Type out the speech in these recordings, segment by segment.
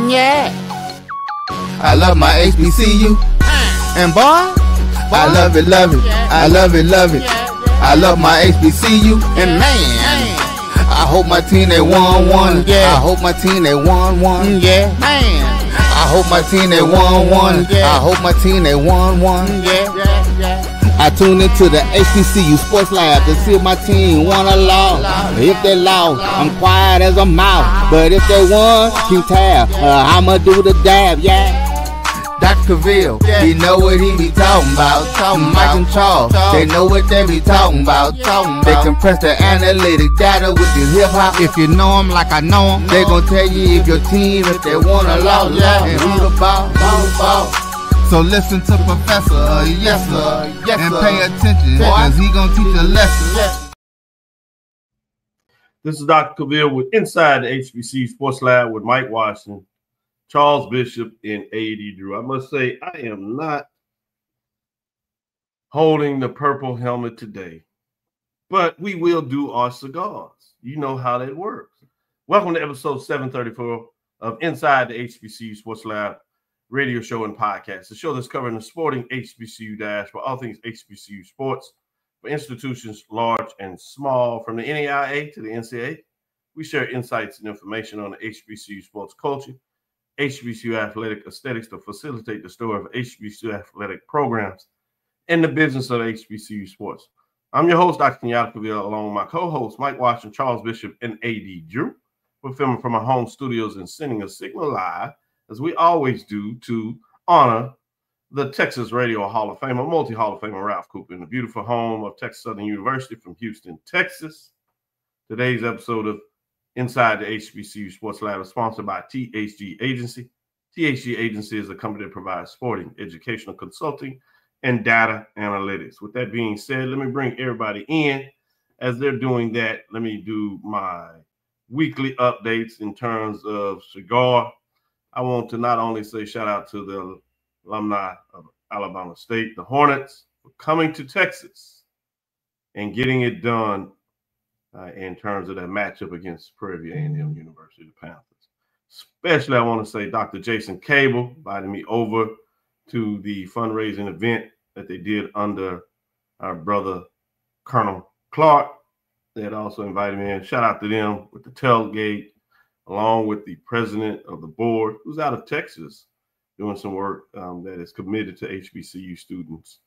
Yeah. I love my HBCU. And boy, I love it, love it. I love it, love it. I love my HBCU. And man, I hope my team they won. Yeah. I hope my team they won. Yeah. Man. I hope my team they won. Yeah. I hope my team they won. Yeah. I tune into the HBCU Sports Lab to see if my team won or lost. If they lost, I'm quiet as a mouse. But if they won, keep tab. I'ma do the dab, yeah. Dr. Cavil, he know what he be talking about. Mike and Charles, they know what they be talking about. They compress the analytic data with the hip hop. If you know them like I know them, they gon' tell you if your team, if they won or lost, and who the ball. So listen to Professor, yes sir, and pay attention, cause he gon' teach a lesson. This is Dr. Cavil with Inside the HBCU Sports Lab with Mike Washington, Charles Bishop, and A.D. Drew. I must say, I am not holding the purple helmet today, but we will do our cigars. You know how that works. Welcome to episode 734 of Inside the HBCU Sports Lab radio show and podcast, the show that's covering the sporting HBCU dash for all things HBCU sports for institutions large and small, from the NAIA to the NCAA. We share insights and information on the HBCU sports culture, HBCU athletic aesthetics to facilitate the story of HBCU athletic programs and the business of HBCU sports. I'm your host, Dr. Kenyatta, along with my co-hosts, Mike Washington, Charles Bishop, and A.D. Drew. We're filming from our home studios and sending a signal live, as we always do, to honor the Texas Radio Hall of Famer, multi-Hall of Famer Ralph Cooper, in the beautiful home of Texas Southern University from Houston, Texas. Today's episode of Inside the HBCU Sports Lab is sponsored by THG Agency. THG Agency is a company that provides sporting, educational consulting, and data analytics. With that being said, let me bring everybody in. As they're doing that, let me do my weekly updates in terms of cigar. I want to not only say shout out to the alumni of Alabama State, the Hornets, for coming to Texas and getting it done in terms of that matchup against Prairie View A&M University, the Panthers. Especially, I want to say Dr. Jason Cavil invited me over to the fundraising event that they did under our brother, Colonel Clark. They had also invited me in. Shout out to them with the tailgate, along with the president of the board, who's out of Texas, doing some work that is committed to HBCU students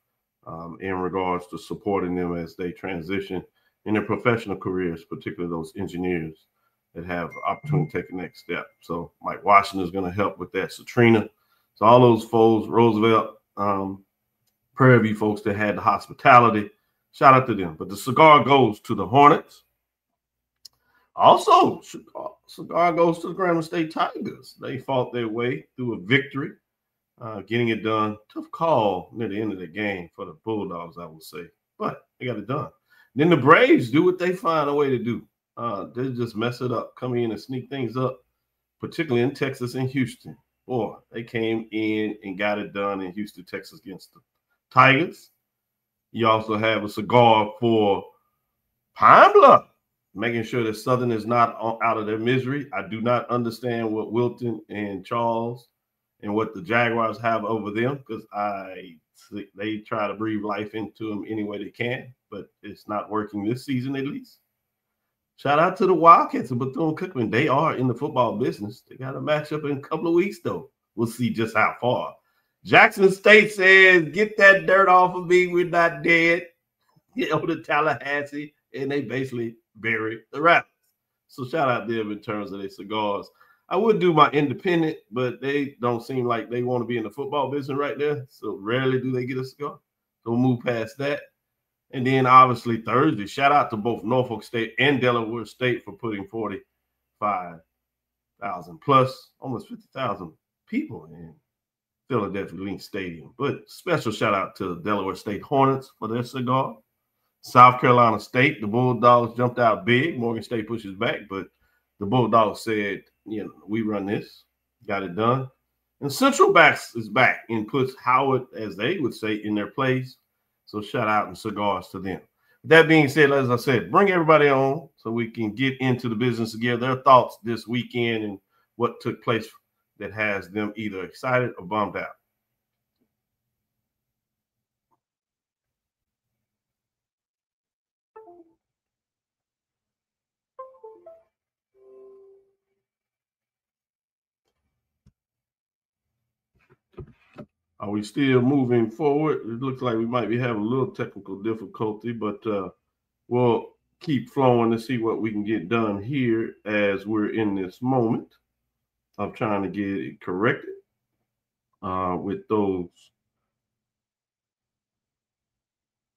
in regards to supporting them as they transition in their professional careers, particularly those engineers that have opportunity to take the next step. So Mike Washington is going to help with that. Satrina, so all those folks, Roosevelt, Prairie View folks that had the hospitality, shout out to them. But the cigar goes to the Hornets. Also, cigar goes to the Grambling State Tigers. They fought their way through a victory, getting it done. Tough call near the end of the game for the Bulldogs, I would say. But they got it done. Then the Braves do what they find a way to do. They just mess it up, come in and sneak things up, particularly in Texas and Houston. Boy, they came in and got it done in Houston, Texas against the Tigers. You also have a cigar for Pine Bluff, making sure that Southern is not out of their misery. I do not understand what Wilton and Charles and what the Jaguars have over them, because they try to breathe life into them any way they can, but it's not working this season at least. Shout out to the Wildcats of Bethune-Cookman. They are in the football business. They got a matchup in a couple of weeks, though. We'll see just how far. Jackson State says, get that dirt off of me. We're not dead. To Tallahassee, and they basically buried the Rapids. So shout out them in terms of their cigars. I would do my independent, but they don't seem like they want to be in the football business right there. So rarely do they get a cigar. So we'll move past that. And then obviously Thursday, shout out to both Norfolk State and Delaware State for putting 45,000 plus, almost 50,000 people in Philadelphia Link Stadium. But special shout out to Delaware State Hornets for their cigar. South Carolina State, the Bulldogs jumped out big. Morgan State pushes back, but the Bulldogs said, we run this, got it done. And Central Backs is back and puts Howard, as they would say, in their place. So shout out and cigars to them. With that being said, as I said, bring everybody on so we can get into the business again. Their thoughts this weekend and what took place that has them either excited or bummed out? Are we still moving forward? It looks like we might be having a little technical difficulty, but we'll keep flowing to see what we can get done here as we're in this moment of trying to get it corrected with those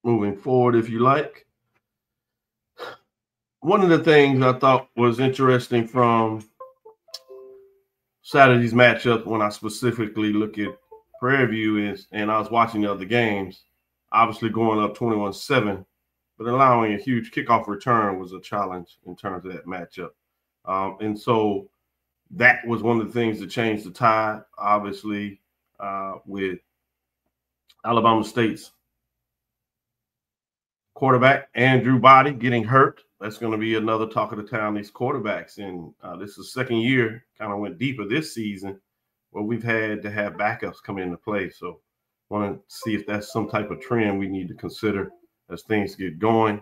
moving forward, if you like. One of the things I thought was interesting from Saturday's matchup, when I specifically look at Prairie View, and I was watching the other games, obviously going up 21-7, but allowing a huge kickoff return was a challenge in terms of that matchup. And so that was one of the things that changed the tide, obviously, with Alabama State's quarterback, Andrew Body, getting hurt. That's going to be another talk of the town, these quarterbacks. And this is the second year, kind of went deeper this season, where we've had to have backups come into play. So want to see if that's some type of trend we need to consider as things get going.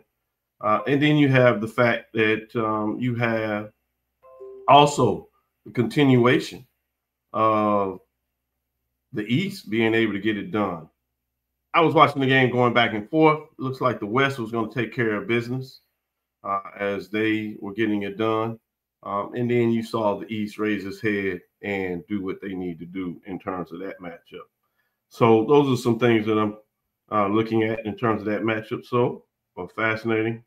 And then you have the fact that you have also the continuation of the East being able to get it done. I was watching the game going back and forth. It looks like the West was going to take care of business as they were getting it done. And then you saw the East raise its head and do what they need to do in terms of that matchup. So those are some things that I'm looking at in terms of that matchup. So fascinating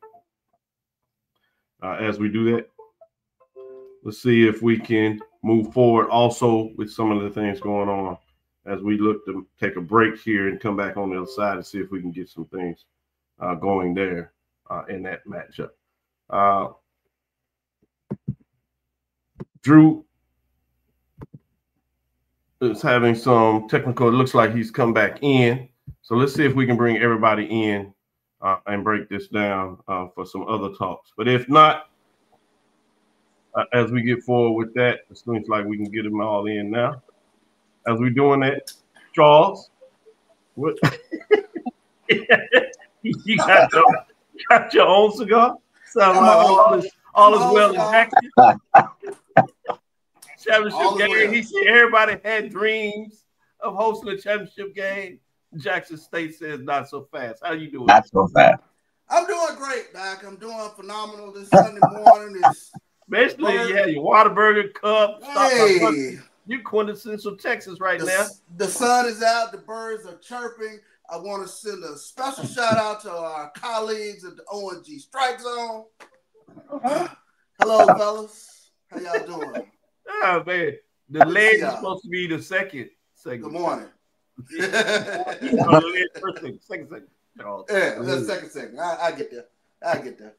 as we do that. Let's see if we can move forward also with some of the things going on as we look to take a break here and come back on the other side and see if we can get some things going there in that matchup. Drew is having some technical, it looks like he's come back in. So let's see if we can bring everybody in and break this down for some other talks. But if not, as we get forward with that, it seems like we can get them all in now. As we're doing that, Charles, what? you got your own cigar? Sounds like all is well in Jackson. Championship game. He said everybody had dreams of hosting a championship game. Jackson State says not so fast. How you doing? Not so fast. I'm doing great, Doc. I'm doing phenomenal this Sunday morning. Especially you had your Whataburger cup. Hey. You're quintessential Texas now. The sun is out. The birds are chirping. I want to send a special shout out to our colleagues at the ONG Strike Zone. Hello, fellas. How y'all doing? Oh, man. The leg is supposed to be the second segment. Good morning. Second segment. Yeah, that's second segment. I get there.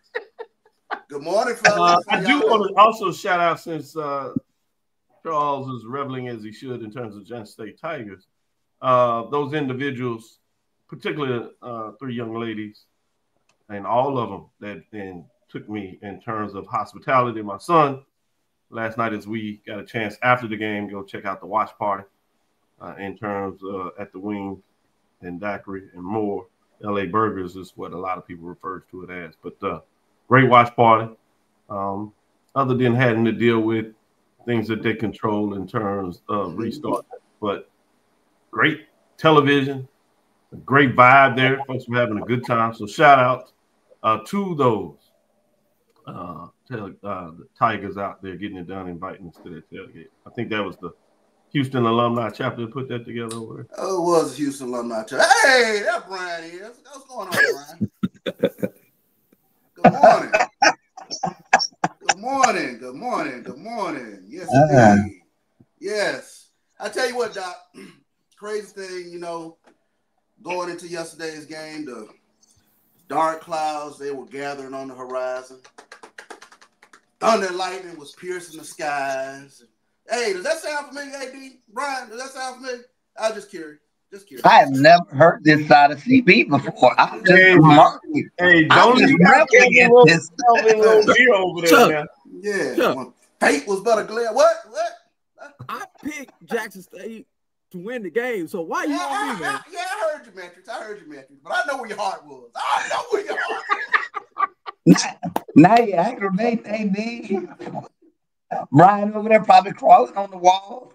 Good morning, fellas. I do want to also shout out, since Charles is reveling as he should in terms of Jackson State Tigers, those individuals, particularly 3 young ladies, and all of them that then took me in terms of hospitality. My son, last night as we got a chance after the game, go check out the watch party in terms at the Wing and Daiquiri and more. LA Burgers is what a lot of people refer to it as. But great watch party. Other than having to deal with things that they control in terms of restart. But great television, a great vibe there. Folks were having a good time. So shout out to those the Tigers out there getting it done, inviting us to that tailgate. I think that was the Houston alumni chapter that put that together over there. Oh, it was Houston alumni chapter. Hey, that Brian is. What's going on, Brian? Good morning. Good morning. Yes, indeed. Yes. I tell you what, Doc, crazy thing, going into yesterday's game, the dark clouds, they were gathering on the horizon. Thunder and lightning was piercing the skies. Hey, does that sound familiar, AD? Brian, does that sound familiar? I was just curious. I have never heard this side of CB before. I'm just don't you reveling in this. Over there now. Yeah. Fate was but a glare. What? I picked Jackson State to win the game. So why you on me, man? Yeah, I heard your metrics. But I know where your heart was. I know where your heart was. Now you aggravate AB. Brian over there probably crawling on the wall.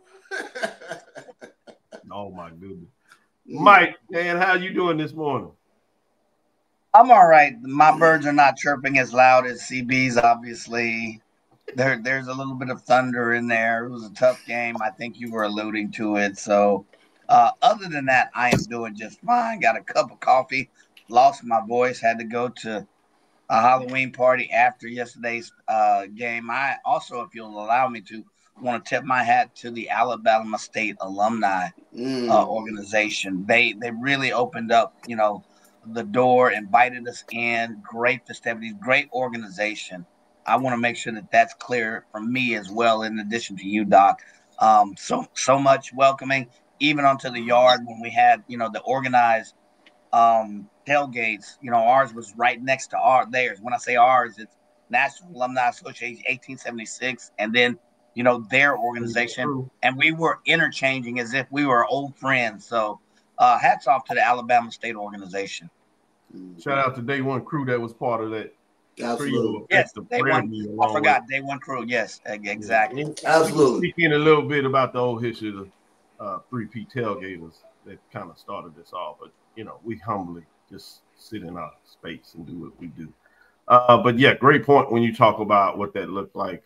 Oh my goodness. Mike, man, how you doing this morning? I'm all right. My birds are not chirping as loud as CB's, obviously. There's a little bit of thunder in there. It was a tough game. I think you were alluding to it. So other than that, I am doing just fine. Got a cup of coffee, lost my voice, had to go to a Halloween party after yesterday's game. I also, if you'll allow me to, want to tip my hat to the Alabama State alumni organization. They really opened up, the door, invited us in. Great festivities, great organization. I want to make sure that that's clear from me as well, in addition to you, Doc. So much welcoming, even onto the yard when we had, the organized tailgates. Ours was right next to theirs. When I say ours, it's National Alumni Association 1876, and then their organization, and we were interchanging as if we were old friends. So hats off to the Alabama State organization. Shout out to Day One crew that was part of that. Absolutely. Yes, Day One. I forgot Day One crew. Yes, exactly. Absolutely. Speaking a little bit about the old history of the 3P tailgaters that kind of started this off, but we humbly just sit in our space and do what we do. But yeah, great point when you talk about what that looked like.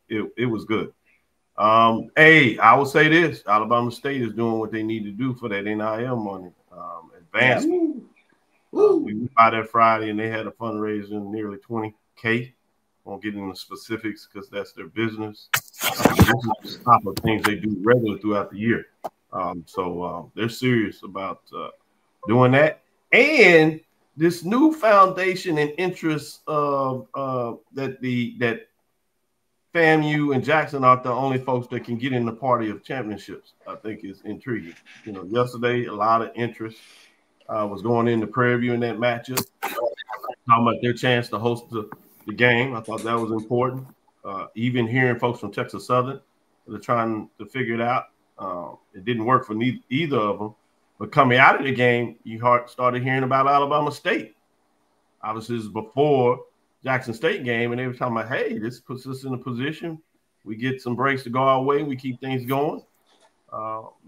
It was good. Hey, I will say this: Alabama State is doing what they need to do for that NIL money advancement. We went by there Friday and they had a fundraiser nearly $20K. Won't get into specifics because that's their business. This is the type of things they do regularly throughout the year. So they're serious about doing that. And this new foundation and interest of that FAMU and Jackson aren't the only folks that can get in the party of championships, I think is intriguing. Yesterday, a lot of interest was going into Prairie View in that matchup. Talking about their chance to host the game. I thought that was important. Even hearing folks from Texas Southern that are trying to figure it out. It didn't work for either of them. But coming out of the game, you started hearing about Alabama State. Obviously, this is before Jackson State game, and they were talking about, hey, this puts us in a position. We get some breaks to go our way. We keep things going.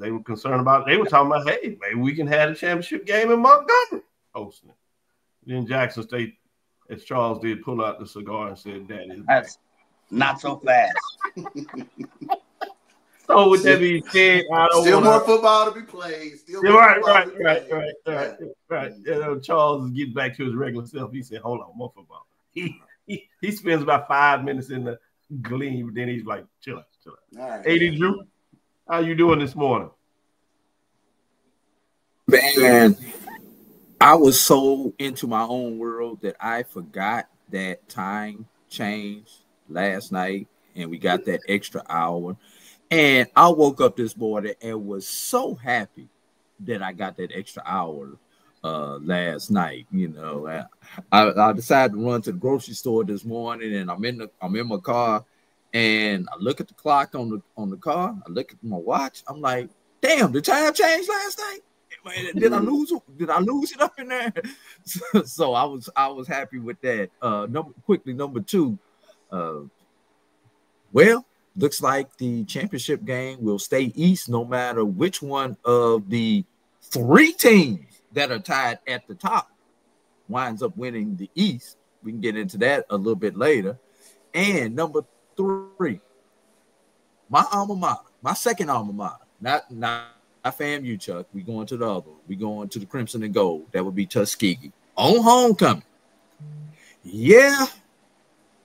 They were concerned about it. They were talking about, hey, maybe we can have a championship game in Montgomery hosting it. Then Jackson State, as Charles did, pull out the cigar and said, that's not so fast. So with that being said, more football to be played. Right. Charles is getting back to his regular self. He said, hold on, more football. He spends about 5 minutes in the gleam, but then he's like, chill out. All right. 80 Drew, how you doing this morning? Man, I was so into my own world that I forgot that time changed last night, and we got that extra hour. And I woke up this morning and was so happy that I got that extra hour last night. I decided to run to the grocery store this morning, and I'm in my car, and I look at the clock on the car. I look at my watch. I'm like, damn, the time changed last night. Did I lose it up in there? So I was happy with that. Number two. Well, looks like the championship game will stay East no matter which one of the 3 teams that are tied at the top winds up winning the East. We can get into that a little bit later. And number 3, my alma mater, my second alma mater, not FAMU, Chuck. We going to the other. We going to the Crimson and Gold. That would be Tuskegee on homecoming. Yeah.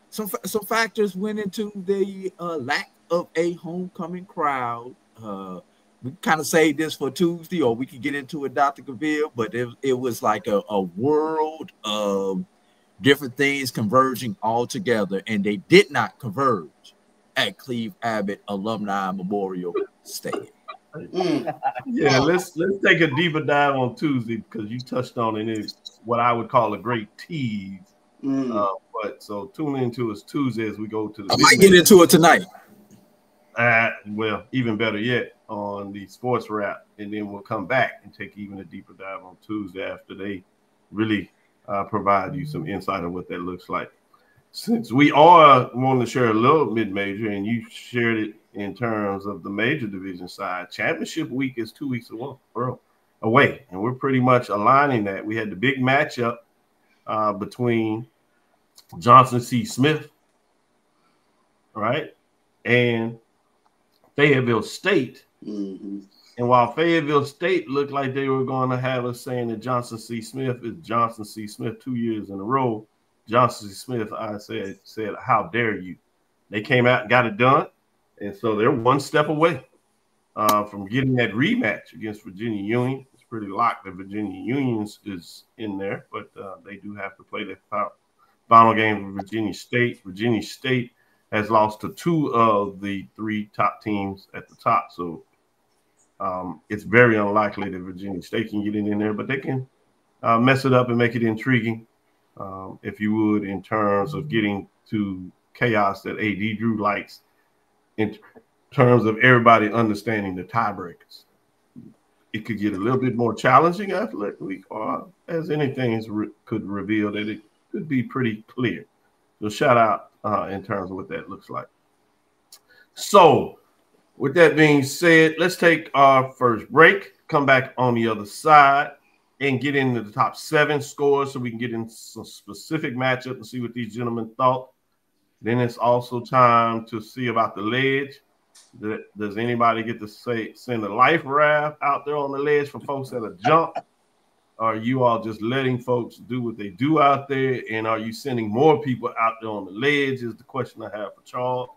Some factors went into the lack of a homecoming crowd. We kind of saved this for Tuesday, or we could get into it, Dr. Cavil, but it was like a world of different things converging all together, and they did not converge at Cleve Abbott Alumni Memorial Stadium. Yeah, let's take a deeper dive on Tuesday because you touched on it. It's what I would call a great tease. But so tune into us Tuesday as we go to the. I might get into it tonight. Well, even better yet, on the sports wrap, and then we'll come back and take even a deeper dive on Tuesday after they really provide you some insight on what that looks like. Since we are wanting to share a little mid-major, and you shared it in terms of the major division side, championship week is 2 weeks away, and we're pretty much aligning that. We had the big matchup between Johnson C. Smith, right, and Fayetteville State. Mm-hmm. And while Fayetteville State looked like they were going to have us saying that Johnson C. Smith is Johnson C. Smith 2 years in a row, Johnson C. Smith, I said, how dare you? They came out and got it done. And so they're one step away from getting that rematch against Virginia Union. It's pretty locked that Virginia Union is in there, but they do have to play the final game with Virginia State. Virginia State has lost to 2 of the 3 top teams at the top. So it's very unlikely that Virginia State can get in there, but they can mess it up and make it intriguing. If you would, in terms of getting to chaos that AD Drew likes, in terms of everybody understanding the tiebreakers. It could get a little bit more challenging after that week, or as anything could reveal that it could be pretty clear. So shout out in terms of what that looks like. So with that being said, let's take our first break, come back on the other side, and get into the top 7 scores so we can get into some specific matchup and see what these gentlemen thought. Then it's also time to see about the ledge. Does anybody get to send a life raft out there on the ledge for folks that are jump? Are you all just letting folks do what they do out there? And are you sending more people out there on the ledge is the question I have for Charles.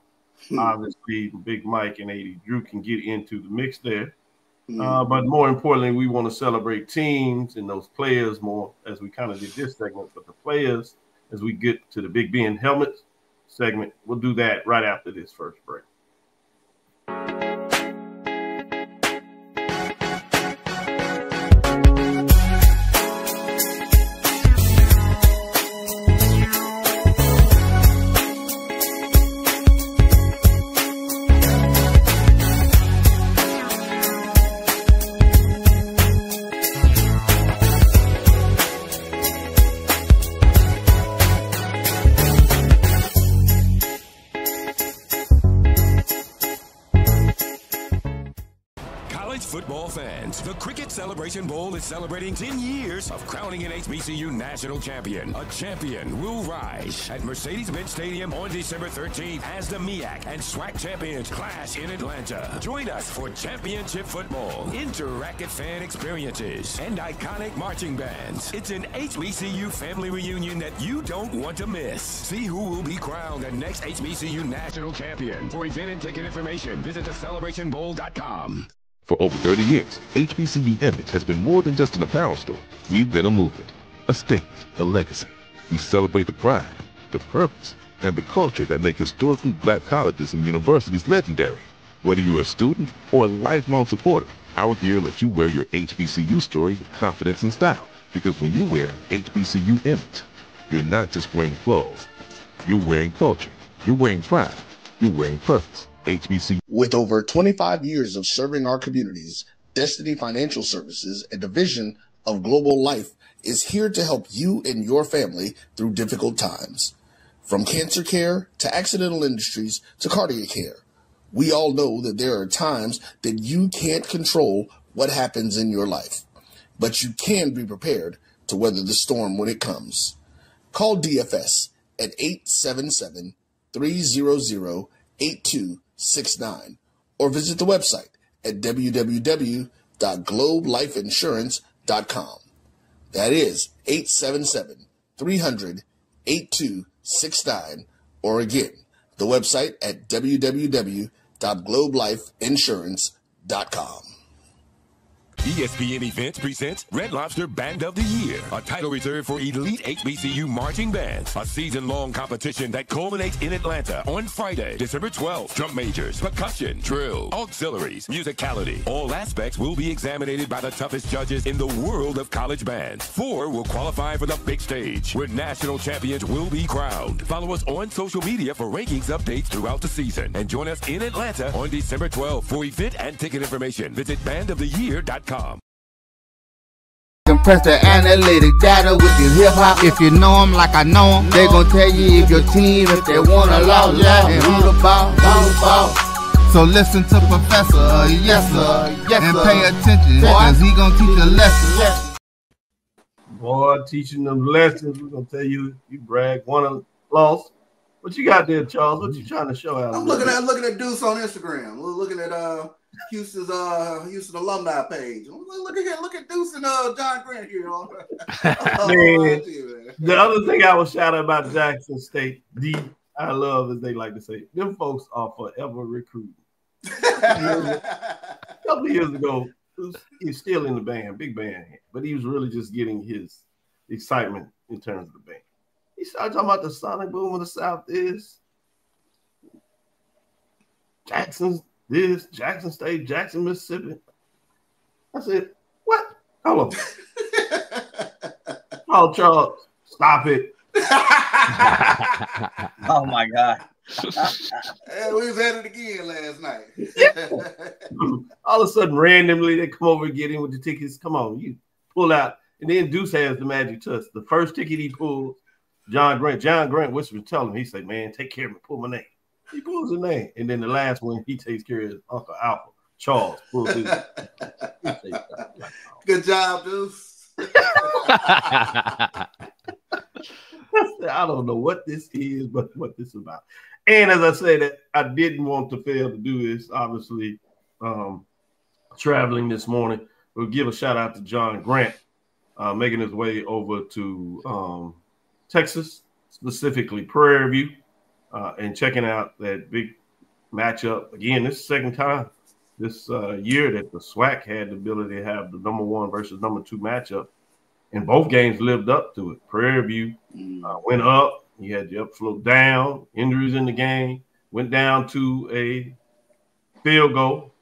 Obviously, Big Mike and AD Drew can get into the mix there. But more importantly, we want to celebrate teams and those players more as we kind of did this segment. But the players, as we get to the Big Ben helmet segment, we'll do that right after this first break. Football fans, the Cricket Celebration Bowl is celebrating 10 years of crowning an HBCU national champion. A champion will rise at Mercedes-Benz Stadium on December 13th as the MEAC and SWAC champions clash in Atlanta. Join us for championship football, interactive fan experiences, and iconic marching bands. It's an HBCU family reunion that you don't want to miss. See who will be crowned the next HBCU national champion. For event and ticket information, visit thecelebrationbowl.com. For over 30 years, HBCU Image has been more than just an apparel store. We've been a movement, a statement, a legacy. We celebrate the pride, the purpose, and the culture that make historically black colleges and universities legendary. Whether you're a student or a lifelong supporter, our gear lets you wear your HBCU story with confidence and style. Because when you wear HBCU Image, you're not just wearing clothes. You're wearing culture. You're wearing pride. You're wearing purpose. HBCU. With over 25 years of serving our communities, Destiny Financial Services, a division of Global Life, is here to help you and your family through difficult times. From cancer care to accidental industries to cardiac care, we all know that there are times that you can't control what happens in your life, but you can be prepared to weather the storm when it comes. Call DFS at 877-300-8269 or visit the website at www.globelifeinsurance.com. That is 877-300-8269, or again, the website at www.globelifeinsurance.com. ESPN Events presents Red Lobster Band of the Year, a title reserved for elite HBCU marching bands. A season-long competition that culminates in Atlanta on Friday, December 12th. Drum majors, percussion, drill, auxiliaries, musicality. All aspects will be examined by the toughest judges in the world of college bands. 4 will qualify for the big stage, where national champions will be crowned. Follow us on social media for rankings updates throughout the season. And join us in Atlanta on December 12th. For event and ticket information, visit bandoftheyear.com. Compress the analytic data with your hip hop. If you know them like I know them, they gon' tell you if your team, if they wanna lose, and who the ball. So listen to Professor, yes sir, and pay attention, cause he gon' teach a lesson. Boy, teaching them lessons. We're gonna tell you, you brag, won a loss. What you got there, Charles? What you trying to show out? I'm looking at Deuce on Instagram. We're looking at Houston's Houston alumni page. Look at Deuce and John Grant here. Man, the other thing I was shouting about Jackson State, I love, as they like to say, them folks are forever recruiting. A couple of years ago, he's still in the band, big band, but he was really just getting his excitement in terms of the band. He started talking about the sonic boom of the South is Jackson State, Jackson, Mississippi. I said, what? Hold on. Oh, Charles, stop it. Oh my God. We was at it again last night. All of a sudden, randomly, they come over and get in with the tickets. Come on, you pull out. And then Deuce has the magic touch. The first ticket he pulls, John Grant whispers, tell him, he said, man, take care of me, pull my name. He pulls the name. And then the last one, he takes care of his Uncle Alpha. Charles pulls his. Good job, Deuce. I don't know what this is, but what this is about. And as I said, I didn't want to fail to do this. Obviously, traveling this morning, we'll give a shout out to John Grant, making his way over to Texas, specifically Prairie View, and checking out that big matchup. Again, this is the second time this year that the SWAC had the ability to have the number 1 versus number 2 matchup. And both games lived up to it. Prairie View went up. You had the upflow down, injuries in the game, went down to a field goal,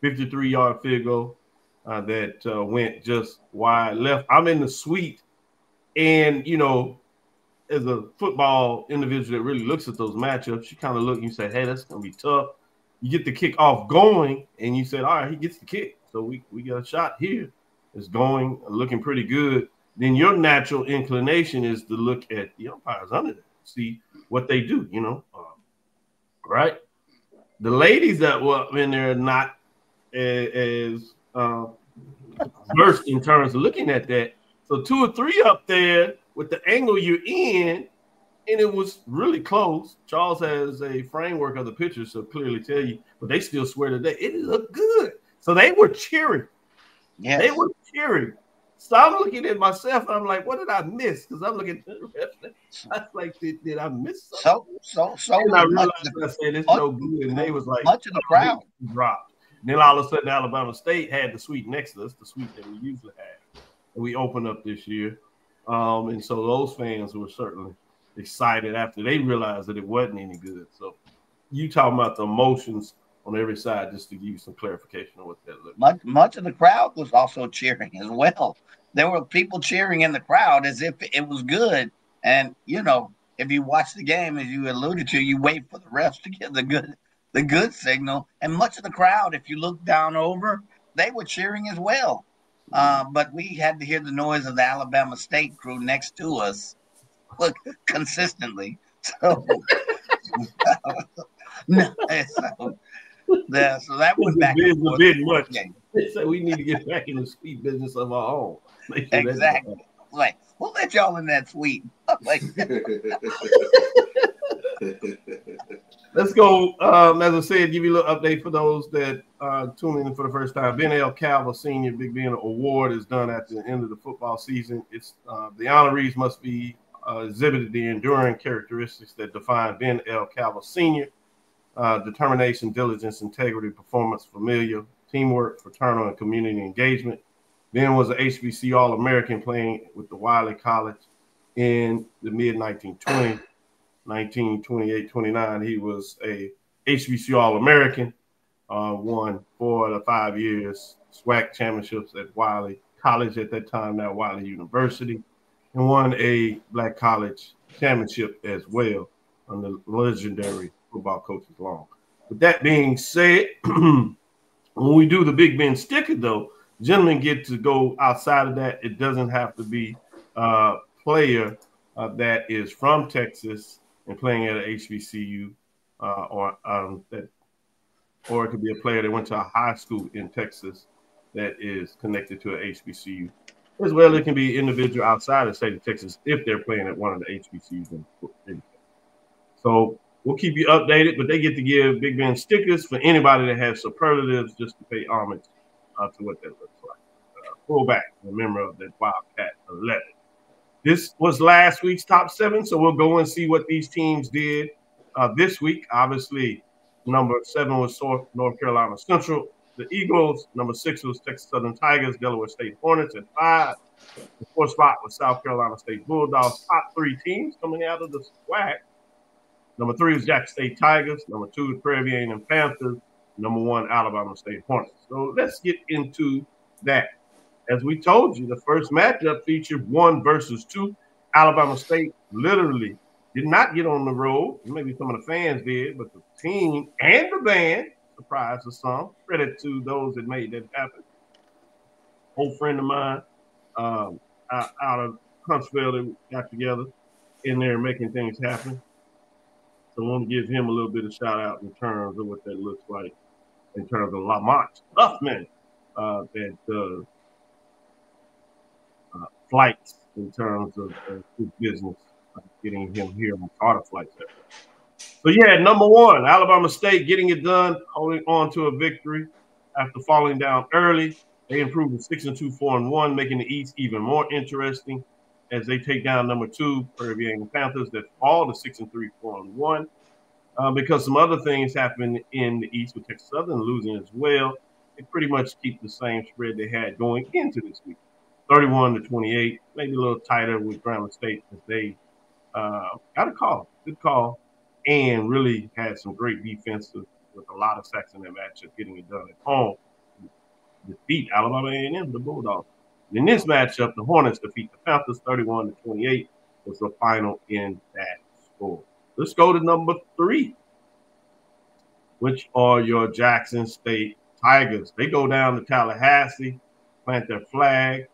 53-yard field goal that went just wide left. I'm in the suite, and, you know, as a football individual that really looks at those matchups, you kind of look and you say, hey, that's going to be tough. You get the kick off going, and you said, all right, he gets the kick. So we got a shot here. It's going, looking pretty good. Then your natural inclination is to look at the umpires under there, see what they do, you know, right? The ladies that were up in there are not as versed in terms of looking at that. So 2 or 3 up there with the angle you're in, and it was really close. Charles has a framework of the picture, so clearly tell you, but they still swear today it looked good. So they were cheering. Yeah, they were cheering. So I'm looking at myself, and I'm like, what did I miss? Because I'm looking at the rest. I was like, did I miss something? So and I realized, I said, it's no good. And they was like, much of the crowd dropped. And then all of a sudden, Alabama State had the suite next to us, the suite that we usually have. And we opened up this year. And so those fans were certainly excited after they realized that it wasn't any good. So you talking about the emotions on every side, just to give you some clarification on what that looked like. Much of the crowd was also cheering as well. There were people cheering in the crowd as if it was good. And, you know, if you watch the game, as you alluded to, you wait for the refs to get the good signal. And much of the crowd, if you look down over, they were cheering as well. But we had to hear the noise of the Alabama State crew next to us, look, consistently. So, so that went back and forth. A bit much. So we need to get back in the suite business of our own. Sure exactly. Like, we'll let y'all in that suite. Like, let's go. As I said, give you a little update for those that tuning in for the first time. Ben L. Cavil Senior Big Ben Award is done at the end of the football season. It's the honorees must be exhibited the enduring characteristics that define Ben L. Cavil Senior: determination, diligence, integrity, performance, familiar, teamwork, fraternal, and community engagement. Then was an HBCU All-American playing with the Wiley College in the mid-1920s. 1928, 29, he was a HBCU All-American, won 4 out of 5 years SWAC championships at Wiley College at that time, now Wiley University, and won a Black College championship as well under legendary football coaches Long. With that being said, when we do the Big Ben sticker, though, gentlemen get to go outside of that. It doesn't have to be a player that is from Texas and playing at an HBCU, or it could be a player that went to a high school in Texas that is connected to an HBCU. As well, it can be individual outside of the state of Texas if they're playing at one of the HBCUs in Texas. So we'll keep you updated, but they get to give Big Ben stickers for anybody that has superlatives just to pay homage to what that looks like. Fullback, a member of that Wildcat 11. This was last week's top 7, so we'll go and see what these teams did this week. Obviously, number 7 was North Carolina Central, the Eagles. Number 6 was Texas Southern Tigers, Delaware State Hornets at 5. The 4th spot was South Carolina State Bulldogs. Top 3 teams coming out of the SWAC. Number 3 was Jackson State Tigers. Number 2 was Prairie View and Panthers. Number 1, Alabama State Hornets. So let's get into that. As we told you, the first matchup featured 1 versus 2. Alabama State literally did not get on the road. Maybe some of the fans did, but the team and the band surprised us some. Credit to those that made that happen. Old friend of mine out of Huntsville that got together in there making things happen. So I want to give him a little bit of shout out in terms of what that looks like in terms of Lamont Huffman that does flights in terms of his business, getting him here on charter flights. So yeah, number 1, Alabama State getting it done, holding on to a victory after falling down early. They improved to 6-2, 4-1, making the East even more interesting as they take down number 2, Prairie View Panthers, that fall to 6-3, 4-1. Because some other things happened in the East with Texas Southern losing as well. They pretty much keep the same spread they had going into this week. 31-28, maybe a little tighter with Grambling State as they got a call, good call, and really had some great defenses with a lot of sacks in that matchup, getting it done at home. Defeat Alabama A&M, the Bulldogs. In this matchup, the Hornets defeat the Panthers 31-28 was the final in that score. Let's go to number 3, which are your Jackson State Tigers. They go down to Tallahassee, plant their flag.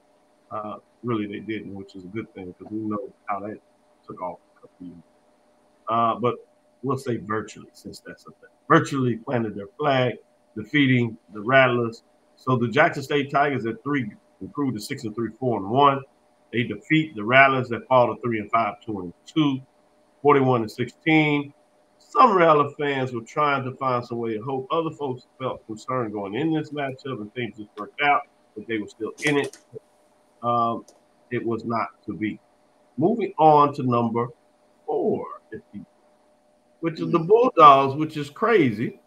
Really, they didn't, which is a good thing because we know how that took off a couple years. But we'll say virtually, since that's a thing. Virtually planted their flag, defeating the Rattlers. So the Jackson State Tigers at 3 improved to 6-3, 4-1. They defeat the Rattlers that fall to 3-5, 2-2, 41-16. Some Rattler fans were trying to find some way of hope. Other folks felt concerned going in this matchup and things just worked out, but they were still in it. It was not to be. Moving on to number 4, which is the Bulldogs, which is crazy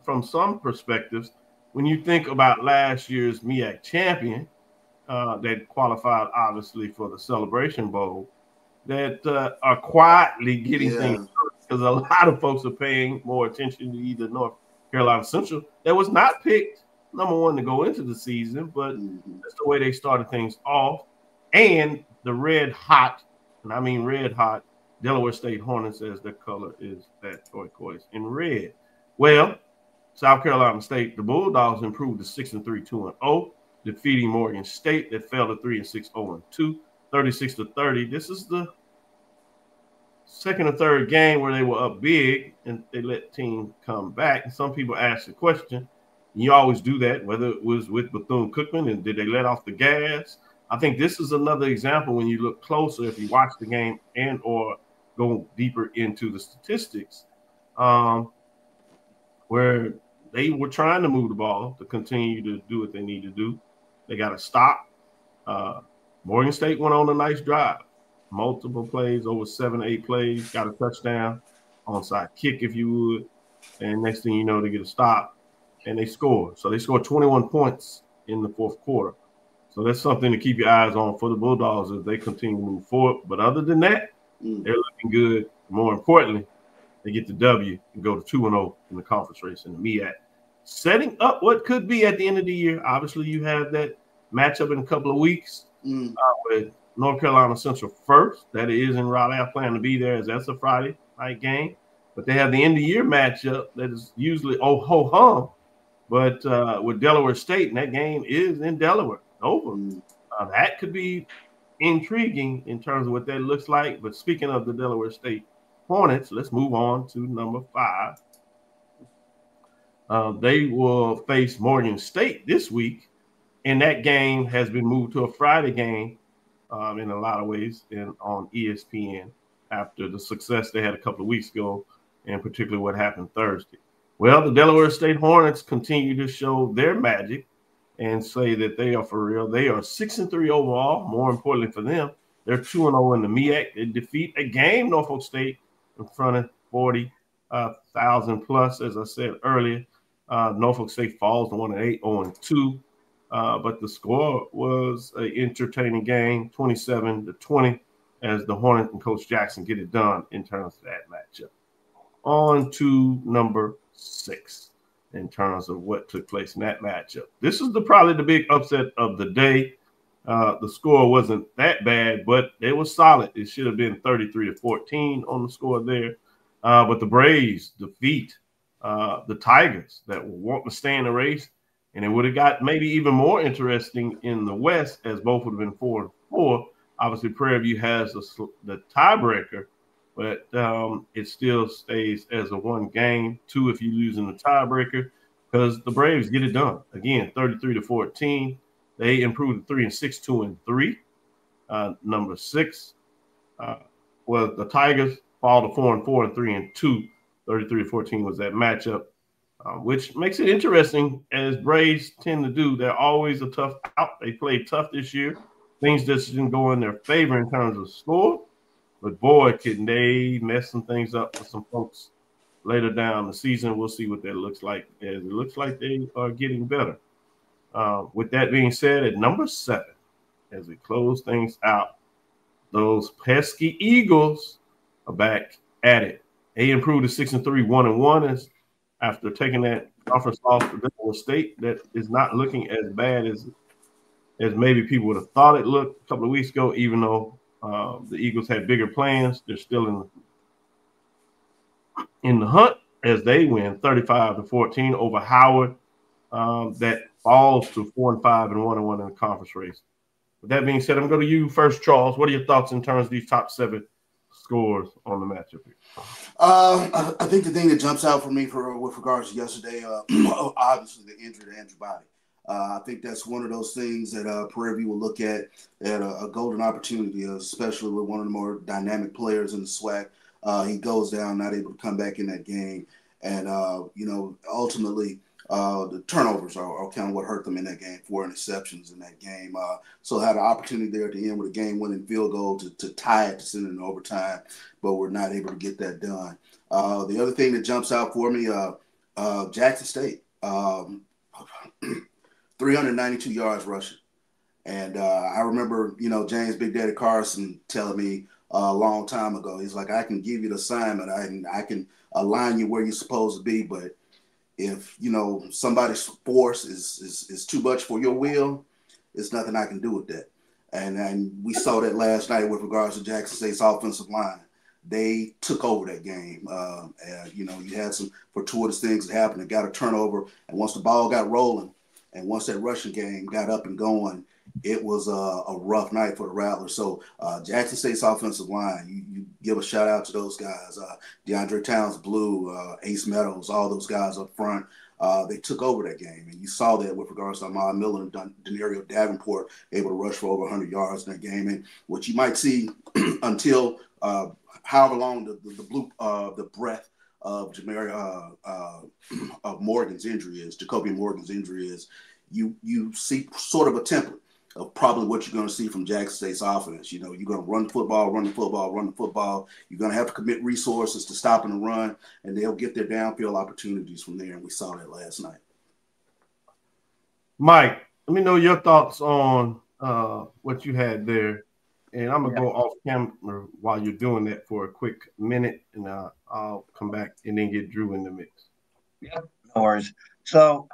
from some perspectives. When you think about last year's MEAC champion that qualified, obviously, for the Celebration Bowl, that are quietly getting things because a lot of folks are paying more attention to either North Carolina Central that was not picked number 1 to go into the season, but that's the way they started things off. And the red hot, and I mean red hot, Delaware State Hornets, as their color is that turquoise in red. Well, South Carolina State, the Bulldogs improved to 6-3, 2-0, defeating Morgan State that fell to 3-6, 0-2, 36-30. This is the second or third game where they were up big and they let team come back. And some people ask the question, and you always do that, whether it was with Bethune-Cookman and did they let off the gas? I think this is another example when you look closer, if you watch the game and or go deeper into the statistics, where they were trying to move the ball to continue to do what they need to do. They got to stop. Morgan State went on a nice drive. Multiple plays, over 7 or 8 plays, got a touchdown, onside kick if you would. And next thing you know, they get a stop, and they score. So they scored 21 points in the 4th quarter. So that's something to keep your eyes on for the Bulldogs as they continue to move forward. But other than that, they're looking good. More importantly, they get the W and go to 2-0 in the conference race in the MEAC. Setting up what could be at the end of the year. Obviously, you have that matchup in a couple of weeks with North Carolina Central first. That is in Raleigh. I plan to be there as that's a Friday night game. But they have the end of the year matchup that is usually ho-hum. But with Delaware State, and that game is in Delaware, over. That could be intriguing in terms of what that looks like. But speaking of the Delaware State Hornets, let's move on to number 5. They will face Morgan State this week, and that game has been moved to a Friday game in a lot of ways on ESPN after the success they had a couple of weeks ago, and particularly what happened Thursday. Well, the Delaware State Hornets continue to show their magic and say that they are for real. They are 6-3 overall. More importantly for them, they're 2-0 in the MEAC. They defeat a game Norfolk State in front of 40,000 plus, as I said earlier. Norfolk State falls to 1-8, 0-2. But the score was an entertaining game, 27-20, as the Hornets and Coach Jackson get it done in terms of that matchup. On to number 6 in terms of what took place in that matchup. This is probably the big upset of the day. The score wasn't that bad, but it was solid. It should have been 33-14 on the score there. But the Braves defeat the Tigers that will want to stay in the race. And it would have got maybe even more interesting in the West, as both would have been 4-4. Obviously, Prairie View has the tiebreaker, but it still stays as a 1 game, 2 if you lose in the tiebreaker, because the Braves get it done. Again, 33-14. They improved to 3-6, 2-3. Number 6. Well, the Tigers fall to 4-4 and 3-2. 33-14 was that matchup. Which makes it interesting, as Braves tend to do. They're always a tough out. They played tough this year. Things just didn't go in their favor in terms of score. But, boy, can they mess some things up for some folks later down the season. We'll see what that looks like, as it looks like they are getting better. With that being said, at number 7, as we close things out, those pesky Eagles are back at it. They improved to 6-3, 1-1 after taking that conference loss to Delaware State. That is not looking as bad as maybe people would have thought it looked a couple of weeks ago, even though the Eagles had bigger plans. They're still in the hunt as they win 35-14 over Howard. That falls to 4-5 and 1-1 in the conference race. With that being said, I'm going to you first, Charles. What are your thoughts in terms of these top 7 scores on the matchup here? I think the thing that jumps out for me with regards to yesterday, obviously the injury to Andrew Body. I think that's one of those things that Prairie View will look at a golden opportunity, especially with one of the more dynamic players in the SWAC. He goes down, not able to come back in that game. And, ultimately, the turnovers are kind of what hurt them in that game, 4 interceptions in that game. So had an opportunity there at the end with a game-winning field goal to tie it, to send it in overtime, but we're not able to get that done. The other thing that jumps out for me, Jackson State, 392 yards rushing. And I remember, James Big Daddy Carson telling me a long time ago, he's like, I can give you the assignment. I can align you where you're supposed to be, but if, somebody's force is too much for your will, there's nothing I can do with that. And we saw that last night with regards to Jackson State's offensive line. They took over that game. You had some fortuitous things that happened. They got a turnover, and once the ball got rolling, and once that rushing game got up and going, it was a rough night for the Rattlers. So Jackson State's offensive line, you give a shout out to those guys. DeAndre Towns, Blue, Ace Meadows, all those guys up front. They took over that game, and you saw that with regards to Ahmad Miller and Denario Davenport able to rush for over 100 yards in that game. And what you might see until however long the breath of Morgan's injury is, Jacoby Morgan's injury is, you see sort of a template of probably what you're going to see from Jackson State's offense. You're going to run the football. You're going to have to commit resources to stopping the run, and they'll get their downfield opportunities from there, and we saw that last night. Mike, let me know your thoughts on what you had there, and I'm gonna go off camera while you're doing that for a quick minute, and I'll come back and then get Drew in the mix. Yep, no worries. So,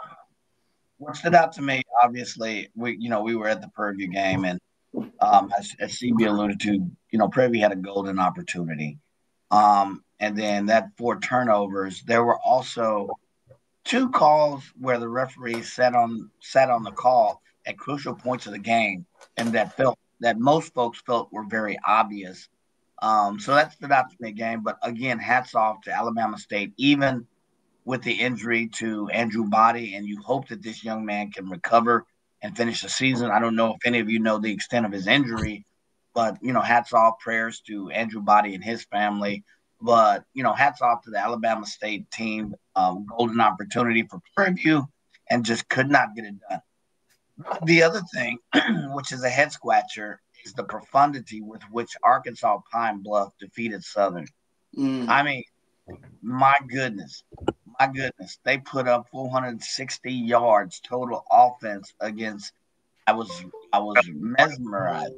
what stood out to me, obviously, we were at the Prairie game, and as CB alluded to, Prairie had a golden opportunity, and then that 4 turnovers. There were also 2 calls where the referee sat on the call at crucial points of the game, and that most folks felt were very obvious. So that stood out to me again. But again, hats off to Alabama State, even with the injury to Andrew Body, and you hope that this young man can recover and finish the season. I don't know if any of you know the extent of his injury, but hats off, prayers to Andrew Body and his family. But hats off to the Alabama State team. Golden opportunity for Prairie View, and just could not get it done. The other thing, which is a head scratcher, is the profundity with which Arkansas Pine Bluff defeated Southern. I mean, my goodness, they put up 460 yards total offense against. I was mesmerized.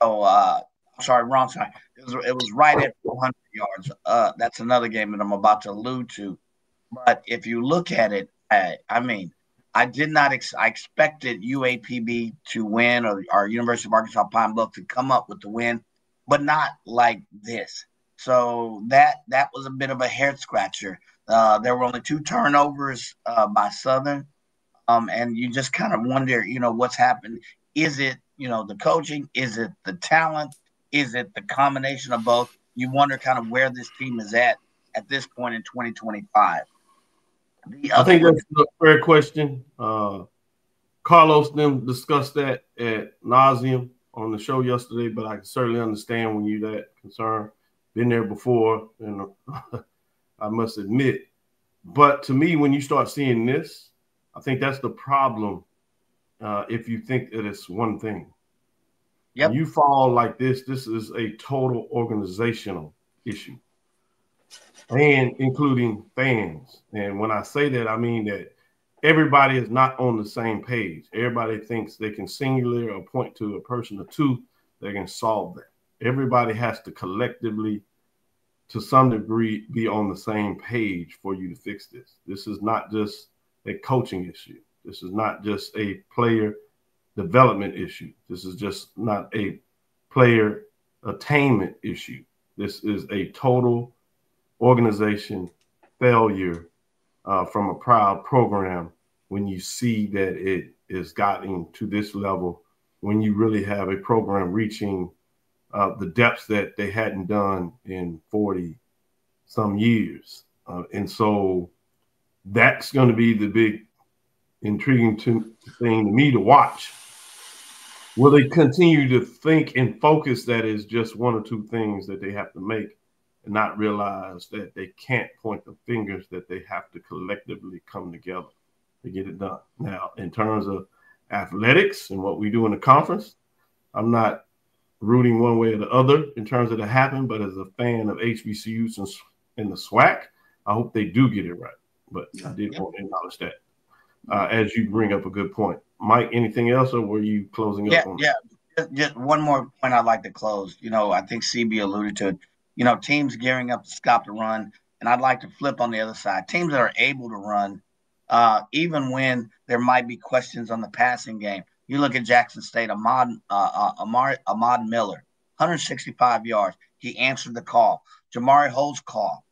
So, sorry, wrong side. It was right at 400 yards. That's another game that I'm about to allude to. But if you look at it, I mean, I did not. I expected UAPB to win, or University of Arkansas Pine Bluff to come up with the win, but not like this. So that was a bit of a head scratcher. There were only 2 turnovers by Southern, and you just kind of wonder, what's happened. Is it, the coaching? Is it the talent? Is it the combination of both? You wonder kind of where this team is at this point in 2025. I think that's a fair question. Carlos them discussed that at nauseum on the show yesterday, but I can certainly understand when you're that concerned. Been there before, and I must admit. But to me, when you start seeing this, I think that's the problem. If you think that it's one thing. When you fall like this is a total organizational issue, and including fans. And when I say that, I mean that everybody is not on the same page. Everybody thinks they can singularly or point to a person or 2 that can solve that. Everybody has to collectively, to some degree, be on the same page for you to fix this. This is not just a coaching issue. This is not just a player development issue. This is just not a player attainment issue. This is a total organization failure from a proud program when you see that it is gotten to this level, when you really have a program reaching the depths that they hadn't done in 40 some years. And so that's going to be the big intriguing thing to me to watch. Will they continue to think and focus that is just 1 or 2 things that they have to make, and not realize that they can't point the fingers, that they have to collectively come together to get it done? Now, in terms of athletics and what we do in the conference, I'm not rooting one way or the other in terms of it happen, but as a fan of HBCUs and the SWAC, I hope they do get it right. But I did want to acknowledge that as you bring up a good point. Mike, anything else, or were you closing up on that? Yeah. Just one more point I'd like to close. I think CB alluded to it. Teams gearing up to stop the run, and I'd like to flip on the other side. Teams that are able to run, even when there might be questions on the passing game. You look at Jackson State, Ahmad Miller, 165 yards. He answered the call. Jamari Ho's call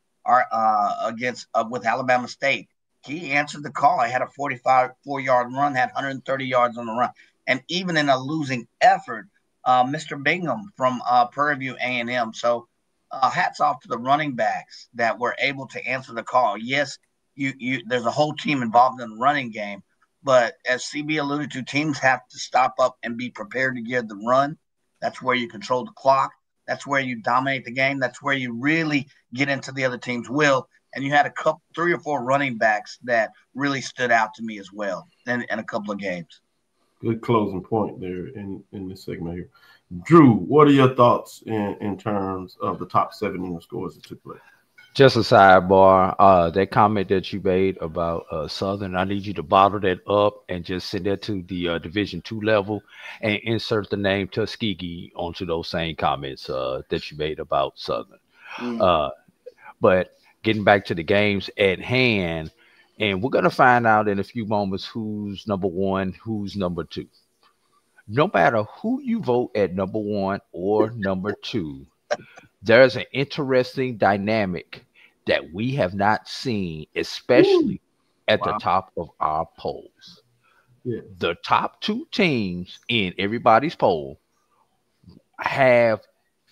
with Alabama State. He answered the call. I had a 44-yard run, had 130 yards on the run. And even in a losing effort, Mr. Bingham from Prairie View A&M. So hats off to the running backs that were able to answer the call. Yes, there's a whole team involved in the running game. But as CB alluded to, teams have to stop up and be prepared to gear the run. That's where you control the clock. That's where you dominate the game. That's where you really get into the other team's will. And you had 3 or 4 running backs that really stood out to me as well in a couple of games. Good closing point there in this segment here. Drew, what are your thoughts in terms of the top 7 scores that took place? Just a sidebar. That comment that you made about Southern, I need you to bottle that up and just send that to the Division II level and insert the name Tuskegee onto those same comments that you made about Southern. But getting back to the games at hand, and we're going to find out in a few moments who's number one, who's number two. No matter who you vote at number one or number two, there's an interesting dynamic that we have not seen, especially at the top of our polls. Yeah. The top two teams in everybody's poll have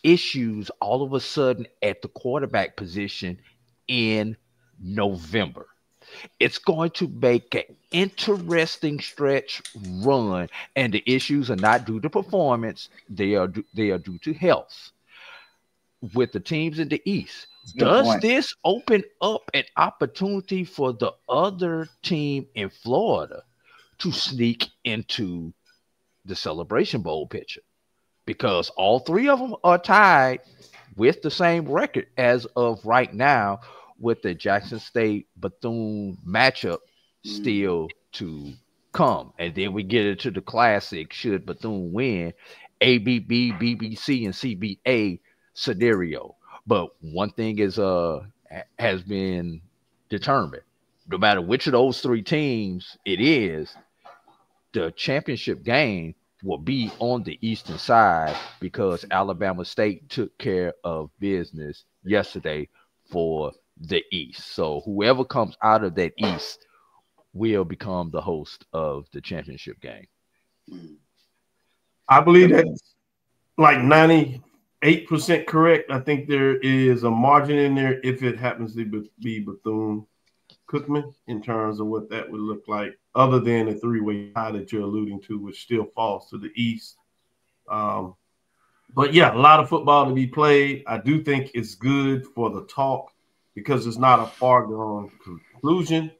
issues all of a sudden at the quarterback position in November. It's going to make an interesting stretch run, and the issues are not due to performance; they are due to health. With the teams in the East, does this open up an opportunity for the other team in Florida to sneak into the Celebration Bowl picture? Because all three of them are tied with the same record as of right now, with the Jackson State Bethune matchup still to come. And then we get into the classic, should Bethune win, ABB, BBC, and CBA scenario. But one thing is has been determined. No matter which of those three teams it is, the championship game will be on the eastern side because Alabama State took care of business yesterday for the East. So whoever comes out of that East will become the host of the championship game. I believe that's like 98% correct. I think there is a margin in there if it happens to be Bethune-Cookman in terms of what that would look like, other than the three-way tie that you're alluding to, which still falls to the East. But yeah, a lot of football to be played. I do think it's good for the talk because it's not a far-gone conclusion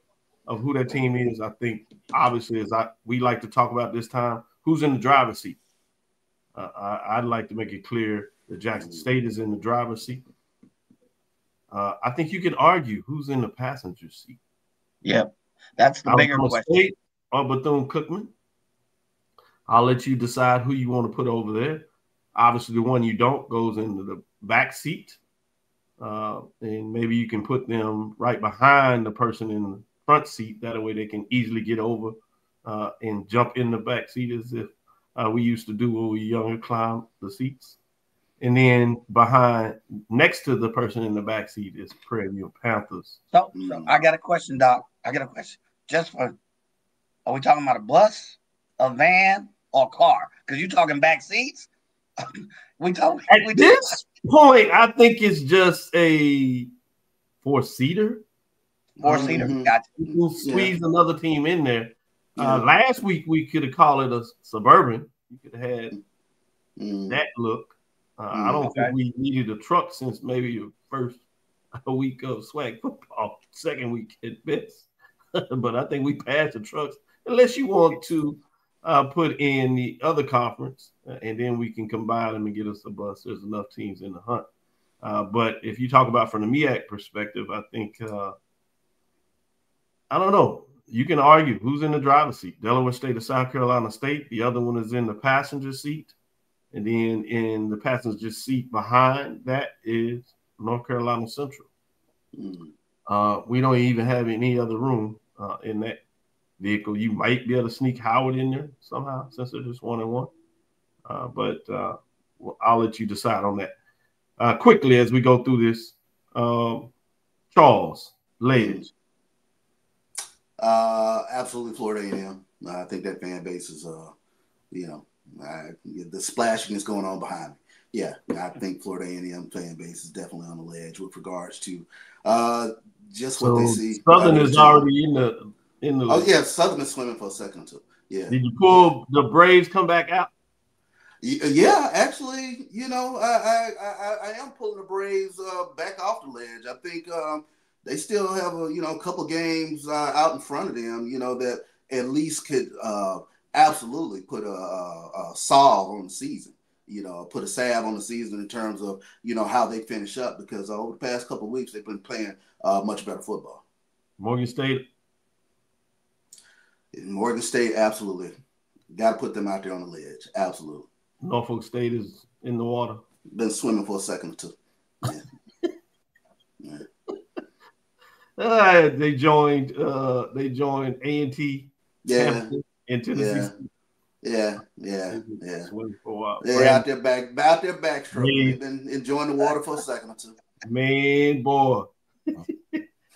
of who that team is. I think, obviously, we like to talk about this time, who's in the driver's seat. I'd like to make it clear that Jackson State is in the driver's seat. I think you could argue who's in the passenger seat. Yep, that's the bigger question. State or Bethune-Cookman. I'll let you decide who you want to put over there. Obviously, the one you don't goes into the back seat. And maybe you can put them right behind the person in the front seat. That way they can easily get over and jump in the back seat as if we used to do when we were younger, climb the seats. And then next to the person in the back seat is Prairie View Panthers. So I got a question, Doc. I got a question. Are we talking about a bus, a van, or a car? Because you're talking back seats. At this point, I think it's just a four-seater. Four-seater. Gotcha. We'll squeeze another team in there. Last week, we could have called it a Suburban. You could have had that look. I don't think we needed a truck since maybe the first week of swag football, second week at best. But I think we passed the trucks, unless you want to put in the other conference, and then we can combine them and get us a bus. There's enough teams in the hunt. But if you talk about from the MEAC perspective, I think, I don't know. You can argue who's in the driver's seat. Delaware State or South Carolina State. The other one is in the passenger seat. And then in the passenger seat behind that is North Carolina Central. We don't even have any other room in that vehicle. You might be able to sneak Howard in there somehow since they're just 1-1. But I'll let you decide on that. Quickly as we go through this, Charles, ladies. Absolutely Florida A&M. I think that fan base is, the splashing is going on behind me. Yeah, I think Florida A&M fan base is definitely on the ledge with regards to just what they see. Southern is already in the. Oh yeah, Southern is swimming for a second or two. Yeah. Did you pull the Braves come back out? Yeah, actually, I am pulling the Braves back off the ledge. I think they still have a couple games out in front of them, that at least could absolutely put a solve on the season. put a salve on the season in terms of, how they finish up, because over the past couple of weeks, they've been playing much better football. Morgan State, absolutely. Got to put them out there on the ledge. Absolutely. Norfolk State is in the water. Been swimming for a second or two. Yeah. They joined A&T in Tennessee. Yeah. Swimming for a while. They're out there backstroking. They've been enjoying the water for a second or two. Man, boy.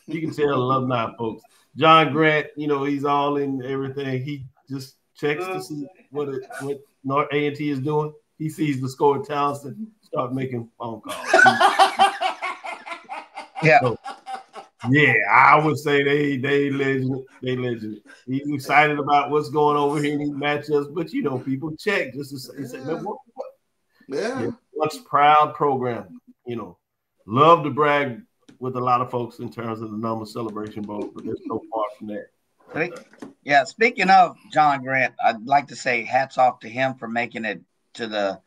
You can tell alumni folks. John Grant, he's all in everything. He just checks to see what North A&T is doing. He sees the score of Townsend, start making phone calls. So, I would say they legend. They legend. He's excited about what's going over here in these matchups, but people check just to say, man, what? Yeah. What's proud program? Love to brag with a lot of folks in terms of the number celebration bowl, but they're so far from that. Yeah, speaking of John Grant, I'd like to say hats off to him for making it to the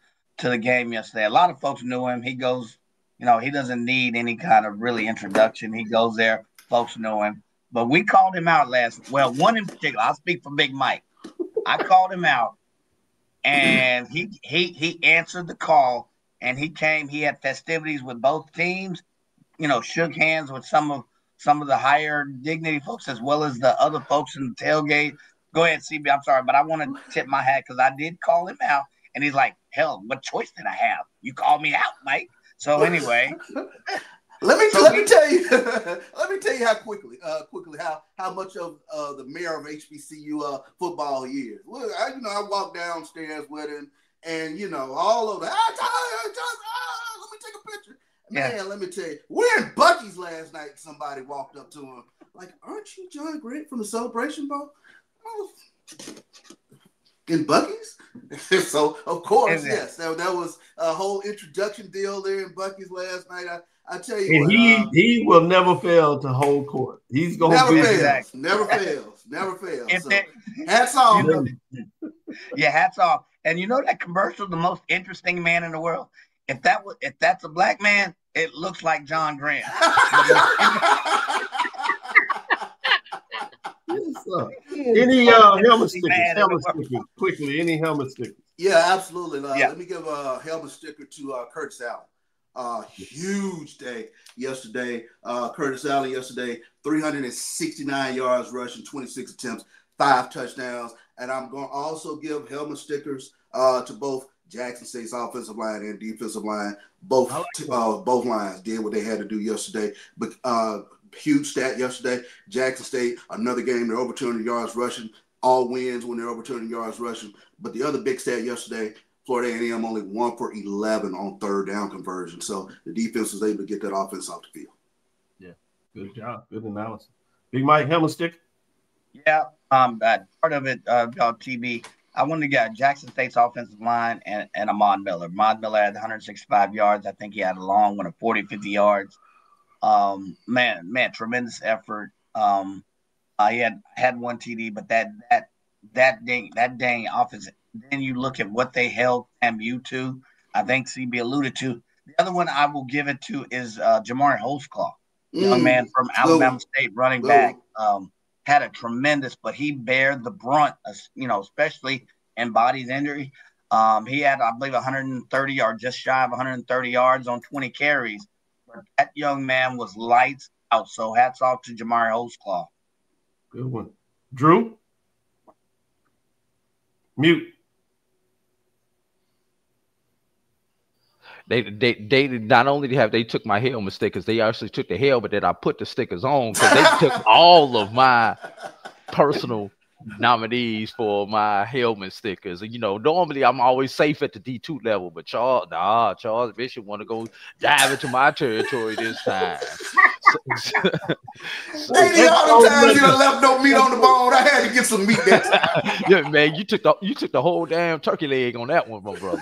game yesterday. A lot of folks knew him. He goes, he doesn't need any kind of really introduction. He goes there, folks know him. But we called him out one in particular. I'll speak for Big Mike. I called him out, and he answered the call, and he came. He had festivities with both teams. Shook hands with some of the higher dignity folks as well as the other folks in the tailgate. Go ahead, CB. I'm sorry, but I want to tip my hat because I did call him out, and he's like, "Hell, what choice did I have? You called me out, Mike." So anyway, let me tell you how quickly how much of the mayor of HBCU football he is. Well, I walked downstairs with him, and all over. Let me take a picture. Man, let me tell you, we're in Buc-ee's last night. Somebody walked up to him like, "Aren't you John Grant from the Celebration Bowl?" In Buc-ee's? So, of course, yes. That was a whole introduction deal there in Buc-ee's last night. I tell you and what. He will never fail to hold court. He's going to be Never fails. So, hats off. Yeah, hats off. And that commercial, the most interesting man in the world, if that's a black man, it looks like John Grant. Any helmet stickers? Quickly, any helmet stickers? Yeah, absolutely. Let me give a helmet sticker to Curtis Allen. Huge day yesterday. Curtis Allen yesterday, 369 yards rushing, 26 attempts, 5 touchdowns. And I'm going to also give helmet stickers to both Jackson State's offensive line and defensive line. Both lines did what they had to do yesterday. But huge stat yesterday. Jackson State, another game, they're over 200 yards rushing. All wins when they're over 200 yards rushing. But the other big stat yesterday, Florida A&M only 1 for 11 on third down conversion. So the defense was able to get that offense off the field. Yeah, good job. Good analysis. Big Mike, helmet stick? Yeah, part of it, TB, I wanted to get Jackson State's offensive line and Ahmad Miller. Ahmad Miller had 165 yards. I think he had a long one of 40, 50 yards. Man, tremendous effort. He had one TD, but that dang offense. Then you look at what they held MU to. I think CB alluded to. The other one I will give it to is Jamari Holtzclaw, young man from Alabama State, running back. Had a tremendous, but he bared the brunt, especially in body's injury. He had, I believe, 130 or just shy of 130 yards on 20 carries. But that young man was lights out. So hats off to Jamari Holtzclaw. Good one. Drew? Mute. They not only have they took my helmet stickers, they actually took the helmet that I put the stickers on, because they took all of my personal nominees for my helmet stickers. And normally I'm always safe at the D2 level, but Charles Bishop want to go dive into my territory this time. Hey, all the times you done left no meat on the bone, I had to get some meat that time. Yeah, man, you took the whole damn turkey leg on that one, my brother.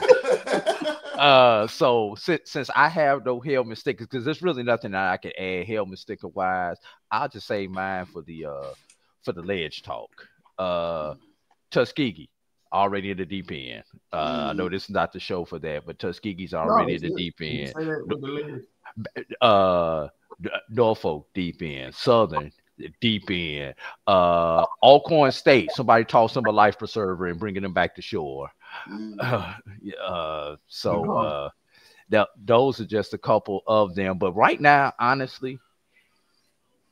So since I have no helmet stickers, because there's really nothing that I can add helmet sticker wise, I'll just say mine for the ledge talk. Tuskegee, already in the deep end. I know this is not the show for that, but Tuskegee's No, already it's in the good. deep You end. say that with the lyrics. Norfolk deep end, Southern deep end, Alcorn State. Somebody tossed them a life preserver and bringing them back to shore. Those are just a couple of them. But right now, honestly,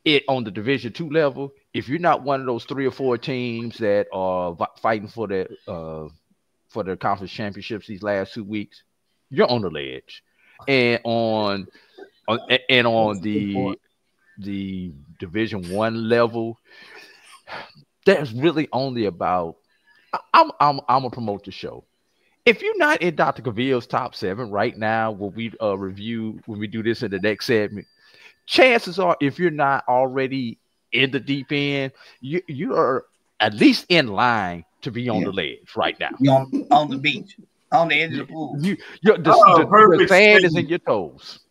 it on the Division II level, if you're not one of those 3 or 4 teams that are fighting for the conference championships these last 2 weeks, you're on the ledge. And on the Division I level, there's really only about I'm gonna promote the show. If you're not in Dr. Cavil's top 7 right now, when we do this in the next segment, chances are, if you're not already in the deep end, you are at least in line to be on the ledge right now. You're on the beach, on the edge of the pool. The sand is in your toes.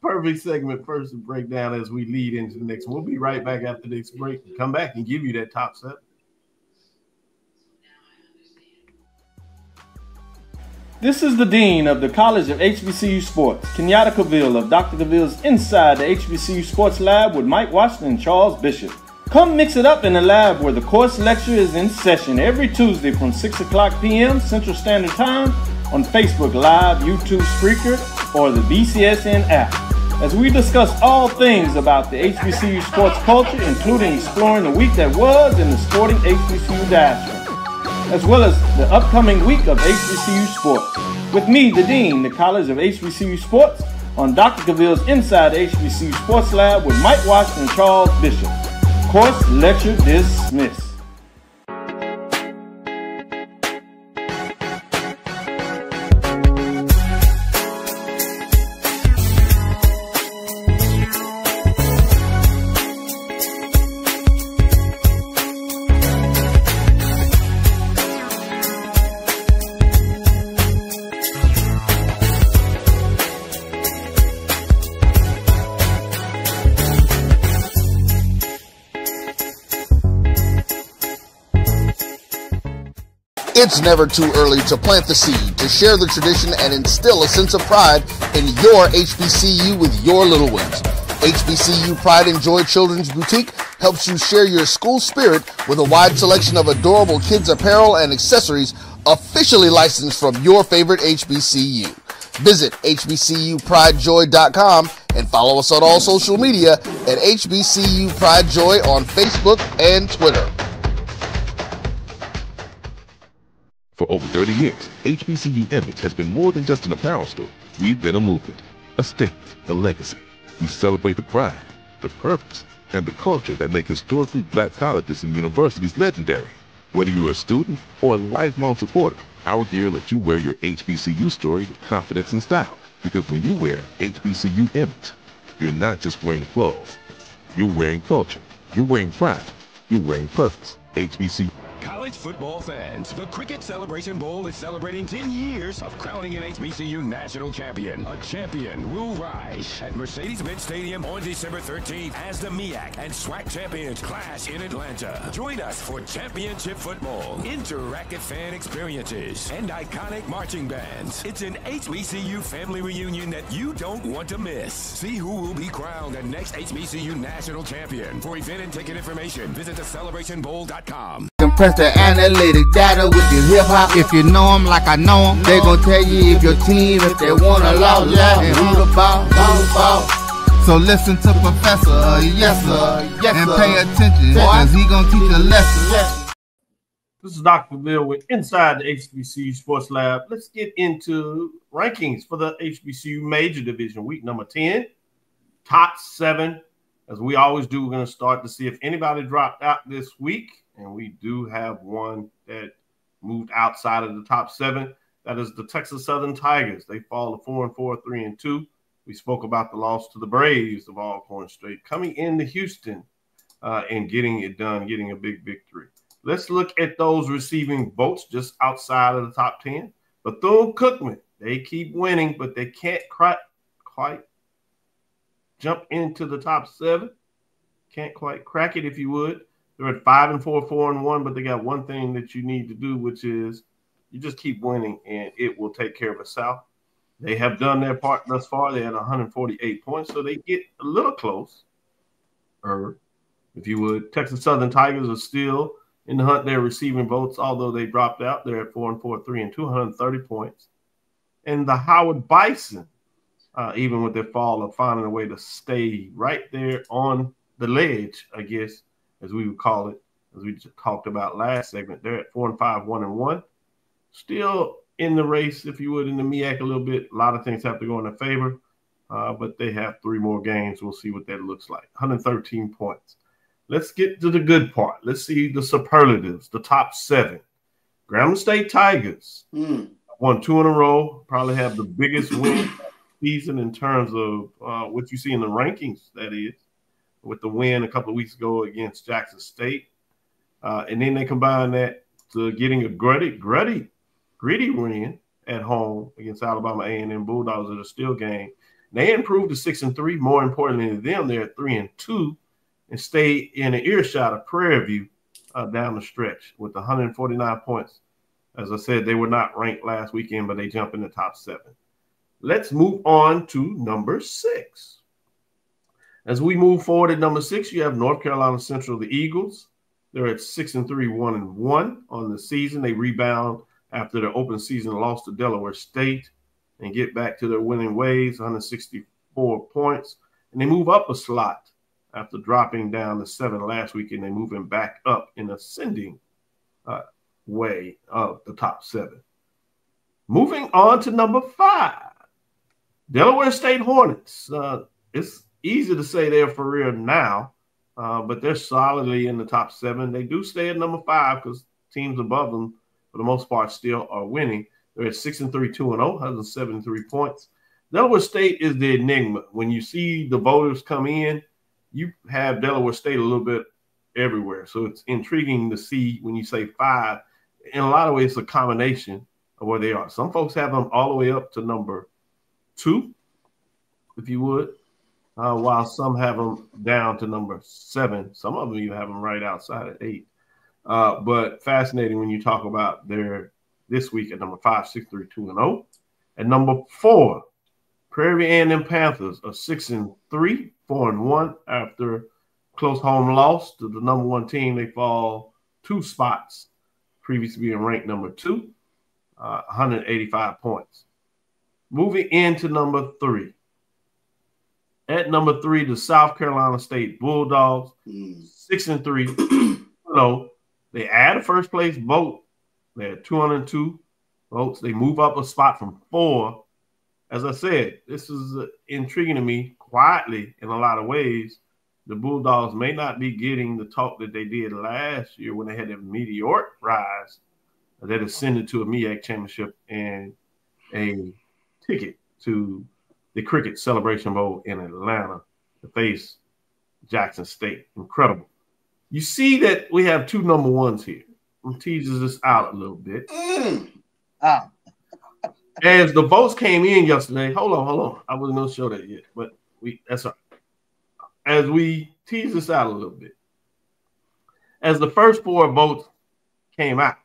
Perfect segment first to break down as we lead into the next one. We'll be right back after this break and come back and give you that top 7. This is the Dean of the College of HBCU Sports, Kenyatta Cavil of Dr. Cavil's Inside the HBCU Sports Lab with Mike Washington and Charles Bishop. Come mix it up in the lab where the course lecture is in session every Tuesday from 6 o'clock p.m. Central Standard Time on Facebook Live, YouTube Spreaker, or the BCSN app, as we discuss all things about the HBCU sports culture, including exploring the week that was in the sporting HBCU diaspora, as well as the upcoming week of HBCU sports. With me, the Dean, the College of HBCU Sports, on Dr. Cavil's Inside the HBCU Sports Lab with Mike Washington and Charles Bishop. Course lecture dismissed. It's never too early to plant the seed, to share the tradition, and instill a sense of pride in your HBCU with your little ones. HBCU Pride and Joy Children's Boutique helps you share your school spirit with a wide selection of adorable kids apparel and accessories officially licensed from your favorite HBCU. Visit hbcupridejoy.com and follow us on all social media at HBCU Pride Joy on Facebook and Twitter. For over 30 years, HBCU Image has been more than just an apparel store. We've been a movement, a statement, a legacy. We celebrate the pride, the purpose, and the culture that make historically black colleges and universities legendary. Whether you're a student or a lifelong supporter, our gear lets you wear your HBCU story with confidence and style. Because when you wear HBCU Image, you're not just wearing clothes. You're wearing culture. You're wearing pride. You're wearing purpose. HBCU. College football fans, the Cricket Celebration Bowl is celebrating 10 years of crowning an HBCU national champion. A champion will rise at Mercedes-Benz Stadium on December 13th as the MEAC and SWAC champions clash in Atlanta. Join us for championship football, interactive fan experiences, and iconic marching bands. It's an HBCU family reunion that you don't want to miss. See who will be crowned the next HBCU national champion. For event and ticket information, visit thecelebrationbowl.com. Compress the analytic data with your hip hop. If you know them like I know them, they gon' tell you if your team, if they want a law, and who the ball. So listen to Professor, yes sir, and pay attention, cause he gon' teach a lesson. This is Dr. Bill with Inside the HBCU Sports Lab. Let's get into rankings for the HBCU Major Division, week number 10. Top 7. As we always do, we're going to start to see if anybody dropped out this week. And we do have one that moved outside of the top 7. That is the Texas Southern Tigers. They fall to 4-4, 3-2. We spoke about the loss to the Braves of Alcorn State, coming into Houston and getting it done, getting a big victory. Let's look at those receiving votes just outside of the top 10. Bethune-Cookman, they keep winning, but they can't quite jump into the top 7. Can't quite crack it, if you would. They're at 5-4, 4-1, but they got one thing that you need to do, which is You just keep winning, and it will take care of itself. They have done their part thus far. They had 148 points, so they get a little close. If you would, Texas Southern Tigers are still in the hunt. They're receiving votes, although they dropped out. They're at 4-4, 3-2, 230 points. And the Howard Bison, even with their fall, are finding a way to stay right there on the ledge, I guess, as we would call it, as we just talked about last segment. They're at 4-5, 1-1. Still in the race, if you would, in the MEAC a little bit. A lot of things have to go in their favor, but they have 3 more games. We'll see what that looks like. 113 points. Let's get to the good part. Let's see the superlatives, the top 7. Grambling State Tigers won 2 in a row, probably have the biggest win season in terms of what you see in the rankings, that is, with the win a couple of weeks ago against Jackson State. And then they combine that to getting a gritty win at home against Alabama A&M Bulldogs in a still game. They improved to 6-3. More importantly to them, they're at 3-2 and stay in an earshot of Prairie View down the stretch with 149 points. As I said, they were not ranked last weekend, but they jump in the top 7. Let's move on to number 6. As we move forward at number 6, you have North Carolina Central, the Eagles. They're at 6-3, 1-1 on the season. They rebound after their open season loss to Delaware State and get back to their winning ways, 164 points. And they move up a slot after dropping down to 7 last week, and they're moving back up in ascending way of the top 7. Moving on to number 5, Delaware State Hornets. It's easy to say they're for real now, but they're solidly in the top 7. They do stay at number 5 because teams above them, for the most part, still are winning. They're at 6-3, 2-0, 173 points. Delaware State is the enigma. When you see the voters come in, you have Delaware State a little bit everywhere. So it's intriguing to see when you say 5. In a lot of ways, it's a combination of where they are. Some folks have them all the way up to number 2, if you would, while some have them down to number 7. Some of them you have them right outside at 8. But fascinating when you talk about their this week at number 5, 6-3, 2-0. At number 4, Prairie A&M Panthers are 6-3, 4-1 after close home loss to the number 1 team. They fall 2 spots, previously being ranked number 2, 185 points. Moving into number 3. At number 3, the South Carolina State Bulldogs, 6-3. They add a first place vote. They had 202 votes. They move up a spot from 4. As I said, this is intriguing to me quietly in a lot of ways. The Bulldogs may not be getting the talk that they did last year when they had a meteoric rise that ascended to a MEAC championship and a ticket to the Cricket Celebration Bowl in Atlanta to face Jackson State. Incredible. You see that we have 2 number 1s here. I'm teasing this out a little bit. As the votes came in yesterday, hold on. I wasn't going to show that yet, but that's all right. As we tease this out a little bit, as the first 4 votes came out,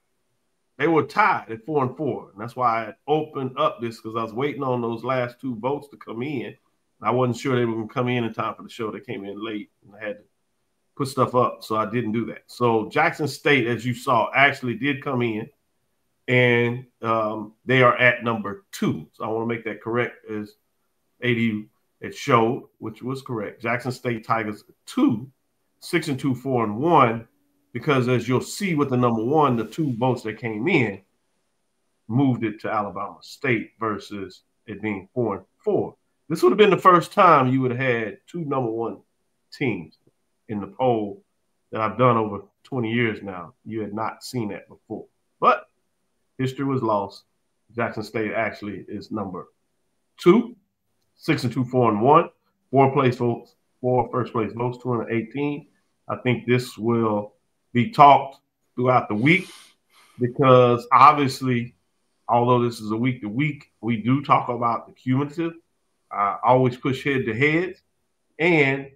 they were tied at 4-4. And that's why I opened up this, because I was waiting on those last 2 votes to come in. I wasn't sure they were going to come in time for the show. They came in late, and I had to put stuff up, so I didn't do that. So Jackson State, as you saw, actually did come in, and they are at number 2. So I want to make that correct, as AD it showed, which was correct. Jackson State Tigers 2, 6-2, 4-1, because as you'll see with the number 1, the 2 votes that came in moved it to Alabama State versus it being 4-4. This would have been the first time you would have had 2 number 1 teams in the poll that I've done over 20 years now. You had not seen that before. But history was lost. Jackson State actually is number 2, 6-2, 4-1, 4 first place votes, 218. I think this will be talked throughout the week because obviously, although this is a week to week, we do talk about the cumulative. I always push head to head, and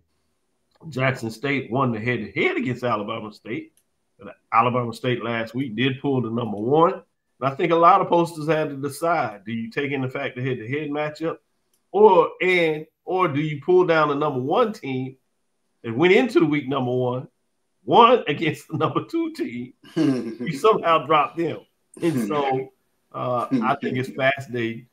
Jackson State won the head to head against Alabama State. Alabama State last week did pull the number 1. And I think a lot of posters had to decide: do you take in the fact the head-to-head matchup, or do you pull down the number 1 team that went into the week number 1, won against the number 2 team, you somehow drop them? And so I think it's fascinating,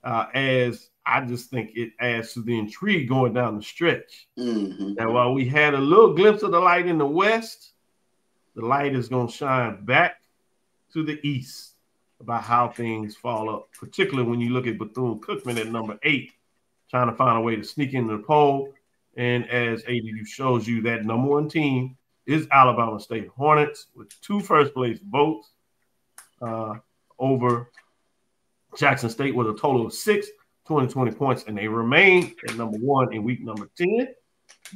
as I just think it adds to the intrigue going down the stretch. And while we had a little glimpse of the light in the West, the light is going to shine back to the East about how things fall up, particularly when you look at Bethune-Cookman at number 8, trying to find a way to sneak into the poll. And as ADU shows you, that number 1 team is Alabama State Hornets with 2 first-place votes over Jackson State with a total of 6 20 points, and they remain at number 1 in week number 10.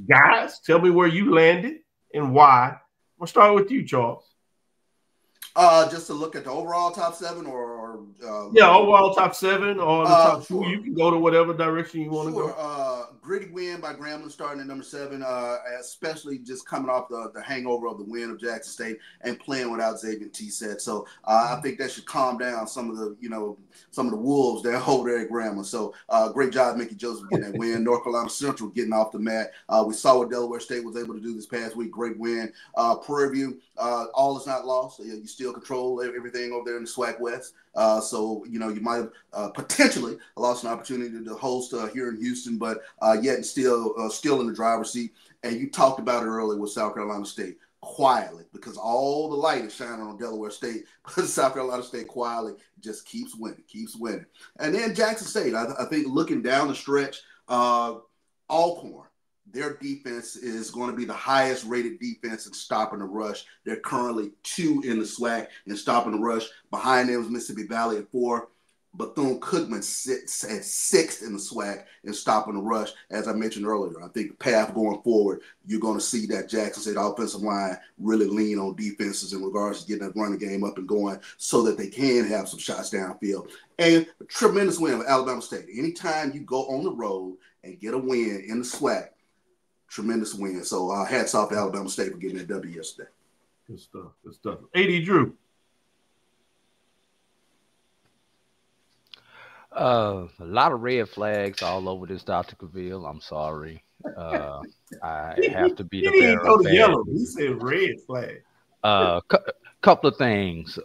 Guys, tell me where you landed and why. I'm going to start with you, Charles. Just to look at the overall top 7, or overall top 7 or the top 2. Sure. You can go to whatever direction you want to go. Gritty win by Grambling starting at number 7, especially just coming off the hangover of the win of Jackson State and playing without Xavier T-Set. So I think that should calm down some of the wolves that hold there at Grambling. So great job, Mickey Joseph, getting that win. North Carolina Central getting off the mat. We saw what Delaware State was able to do this past week. Great win. Prairie View, all is not lost. You still control everything over there in the SWAC West. So, you might have potentially lost an opportunity to host here in Houston, but yet still in the driver's seat. And you talked about it earlier with South Carolina State, quietly, because all the light is shining on Delaware State, but South Carolina State quietly just keeps winning. And then Jackson State, I think looking down the stretch, Alcorn, their defense is going to be the highest rated defense in stopping the rush. They're currently 2 in the SWAC in stopping the rush. Behind them is Mississippi Valley at 4. Bethune-Cookman sits at 6th in the SWAC in stopping the rush. As I mentioned earlier, I think the path going forward, you're going to see that Jackson State offensive line really lean on defenses in regards to getting that running game up and going so that they can have some shots downfield. And a tremendous win with Alabama State. Anytime you go on the road and get a win in the SWAC, tremendous win. So hats off to Alabama State for getting that W yesterday. Good stuff. AD Drew. A lot of red flags all over this, Dr. Cavil. I'm sorry. I have to be the bearer of bad yellow. He said red flag. Couple of things.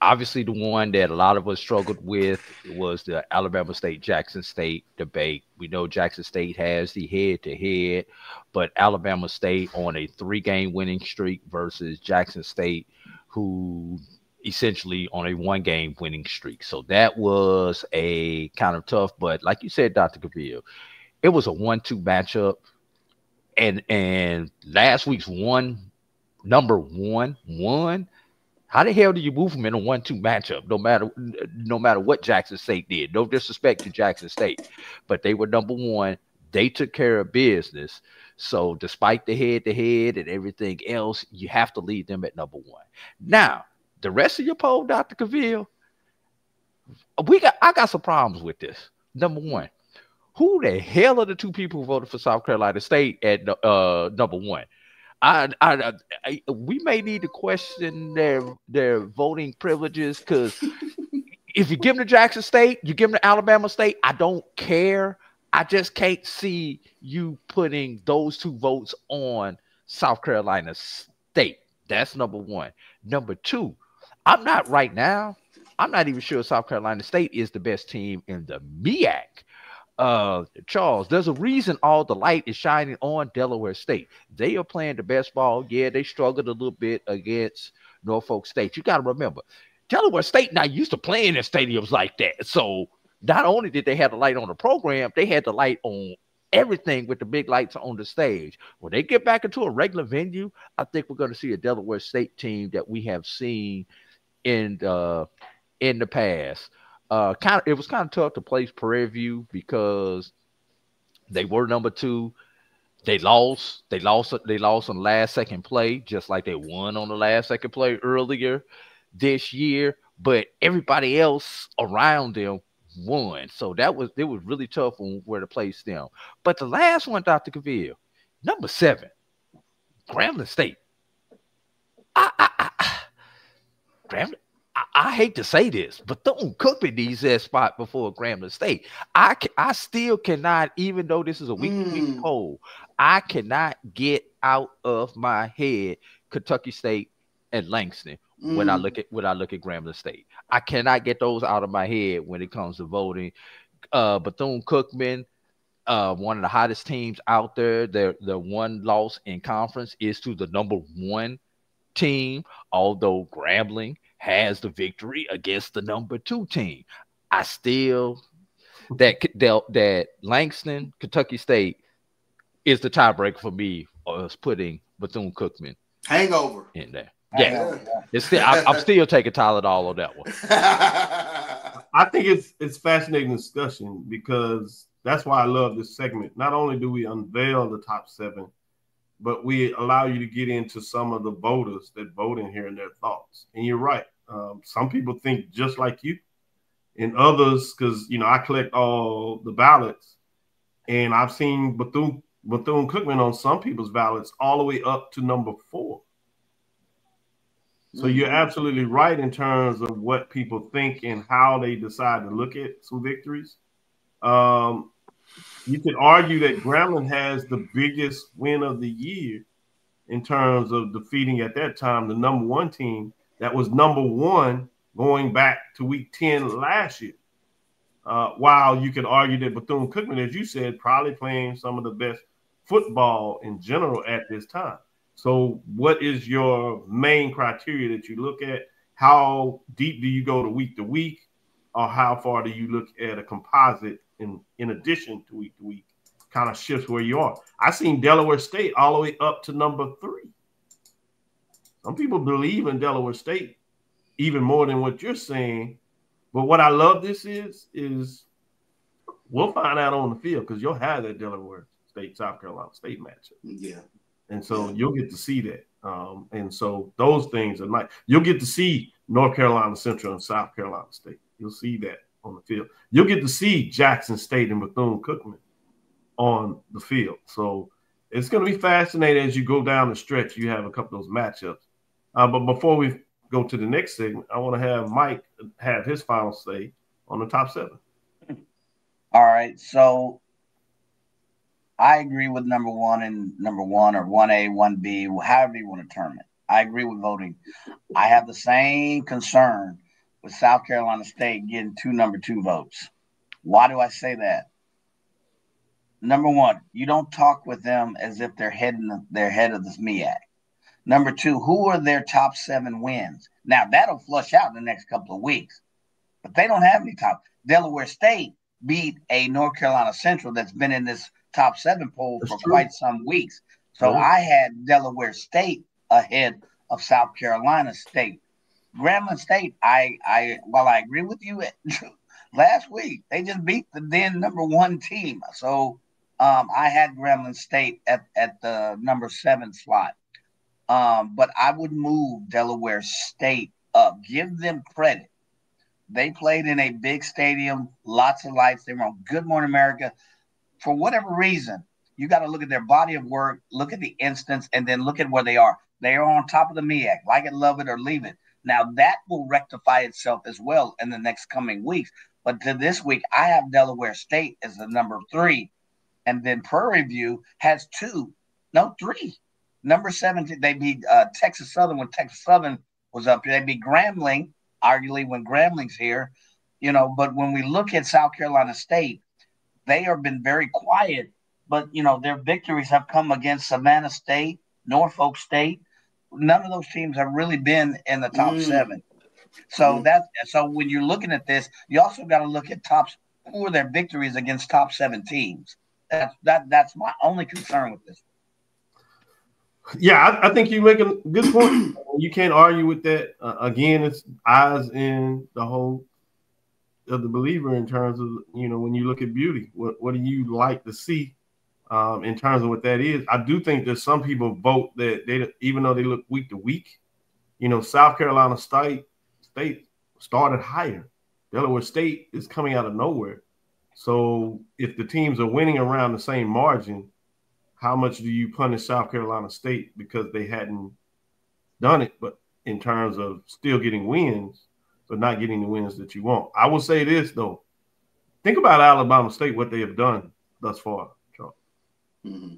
Obviously, the one that a lot of us struggled with was the Alabama State-Jackson State debate. We know Jackson State has the head-to-head, but Alabama State on a 3-game winning streak versus Jackson State, who essentially on a 1-game winning streak. So that was a kind of tough, but like you said, Dr. Cavil, it was a 1-2 matchup. And last week's number 1 won. How the hell do you move them in a 1-2 matchup? No matter what Jackson State did. No disrespect to Jackson State, but they were number 1. They took care of business. So despite the head-to-head and everything else, you have to lead them at number 1. Now, the rest of your poll, Dr. Cavil, I got some problems with this. Number 1, who the hell are the 2 people who voted for South Carolina State at number 1? We may need to question their voting privileges, because if you give them to Jackson State, you give them to Alabama State, I don't care. I just can't see you putting those 2 votes on South Carolina State. That's number 1. Number 2, I'm not even sure South Carolina State is the best team in the MEAC. Charles, there's a reason all the light is shining on Delaware State. They are playing the best ball. Yeah, they struggled a little bit against Norfolk State. You got to remember, Delaware State not used to playing in stadiums like that. So not only did they have the light on the program, they had the light on everything with the big lights on the stage. When they get back into a regular venue, I think we're going to see a Delaware State team that we have seen in the past. It was kind of tough to place Prairie View because they were number 2. They lost on the last second play, just like they won on the last second play earlier this year. But everybody else around them won, so it was really tough on where to place them. But the last one, Dr. Cavil, number 7, Grambling State. I hate to say this, but Bethune-Cookman needs that spot before Grambling State. I still cannot, even though this is a week poll, I cannot get out of my head Kentucky State and Langston when I look at Grambling State. I cannot get those out of my head when it comes to voting. Bethune-Cookman, one of the hottest teams out there. The one loss in conference is to the #1 team, although Grambling has the victory against the #2 team. I still that Langston, Kentucky State is the tiebreaker for me, us putting Bethune-Cookman hangover in there. Yeah, it's still I'm still taking Tylenol on that one. I think it's fascinating discussion because that's why I love this segment. Not only do we unveil the top 7, but we allow you to get into some of the voters that vote in here and their thoughts. And you're right. Some people think just like you, and others, because I collect all the ballots, and I've seen Bethune-Cookman on some people's ballots all the way up to #4. So you're absolutely right in terms of what people think and how they decide to look at some victories. You could argue that Grambling has the biggest win of the year in terms of defeating at that time the #1 team that was #1 going back to week 10 last year. While you could argue that Bethune-Cookman, as you said, probably playing some of the best football in general at this time. So what is your main criteria that you look at? How deep do you go to week, or how far do you look at a composite in addition to week, kind of shifts where you are? I seen Delaware State all the way up to #3. Some people believe in Delaware State even more than what you're saying. But what I love this is we'll find out on the field because you'll have that Delaware State, South Carolina State matchup. Yeah. And so you'll get to see that. And so those things are nice. You'll get to see North Carolina Central and South Carolina State. You'll see that on the field. You'll get to see Jackson State and Bethune-Cookman on the field. So it's going to be fascinating as you go down the stretch. You have a couple of those matchups. But before we go to the next segment, I want to have Mike have his final say on the top 7. All right. So I agree with #1 and #1 or 1A, 1B, however you want to term it. I agree with voting. I have the same concern with South Carolina State getting 2 #2 votes. Why do I say that? #1, you don't talk with them as if they're head of this MEAC. #2, who are their top 7 wins? Now, that'll flush out in the next couple of weeks, but they don't have any top. Delaware State beat a North Carolina Central that's been in this top 7 poll for quite some weeks. So I had Delaware State ahead of South Carolina State. Grambling State, while I agree with you, last week they just beat the then #1 team. So I had Grambling State at the #7 slot. But I would move Delaware State up. Give them credit. They played in a big stadium, lots of lights. They were on Good Morning America. For whatever reason, you got to look at their body of work, look at the instance, and then look at where they are. They are on top of the MEAC. Like it, love it, or leave it. Now, that will rectify itself as well in the next coming weeks. But to this week, I have Delaware State as the #3. And then Prairie View has 3. #7, they beat Texas Southern when Texas Southern was up here. They beat Grambling, arguably when Grambling's here. But when we look at South Carolina State, they have been very quiet. But, their victories have come against Savannah State, Norfolk State. None of those teams have really been in the top 7. So when you're looking at this, you also got to look at who are their victories against top 7 teams. That's my only concern with this. Yeah, I think you make a good point. You can't argue with that. Again, it's eyes in the whole of the believer in terms of, when you look at beauty, what do you like to see in terms of what that is? I do think that some people vote that they, even though they look week to week, South Carolina State started higher. Delaware State is coming out of nowhere. So if the teams are winning around the same margin, how much do you punish South Carolina State because they hadn't done it, but in terms of still getting wins? but not getting the wins that you want. I will say this, though. Think about Alabama State, what they have done thus far, Charles. Mm-hmm.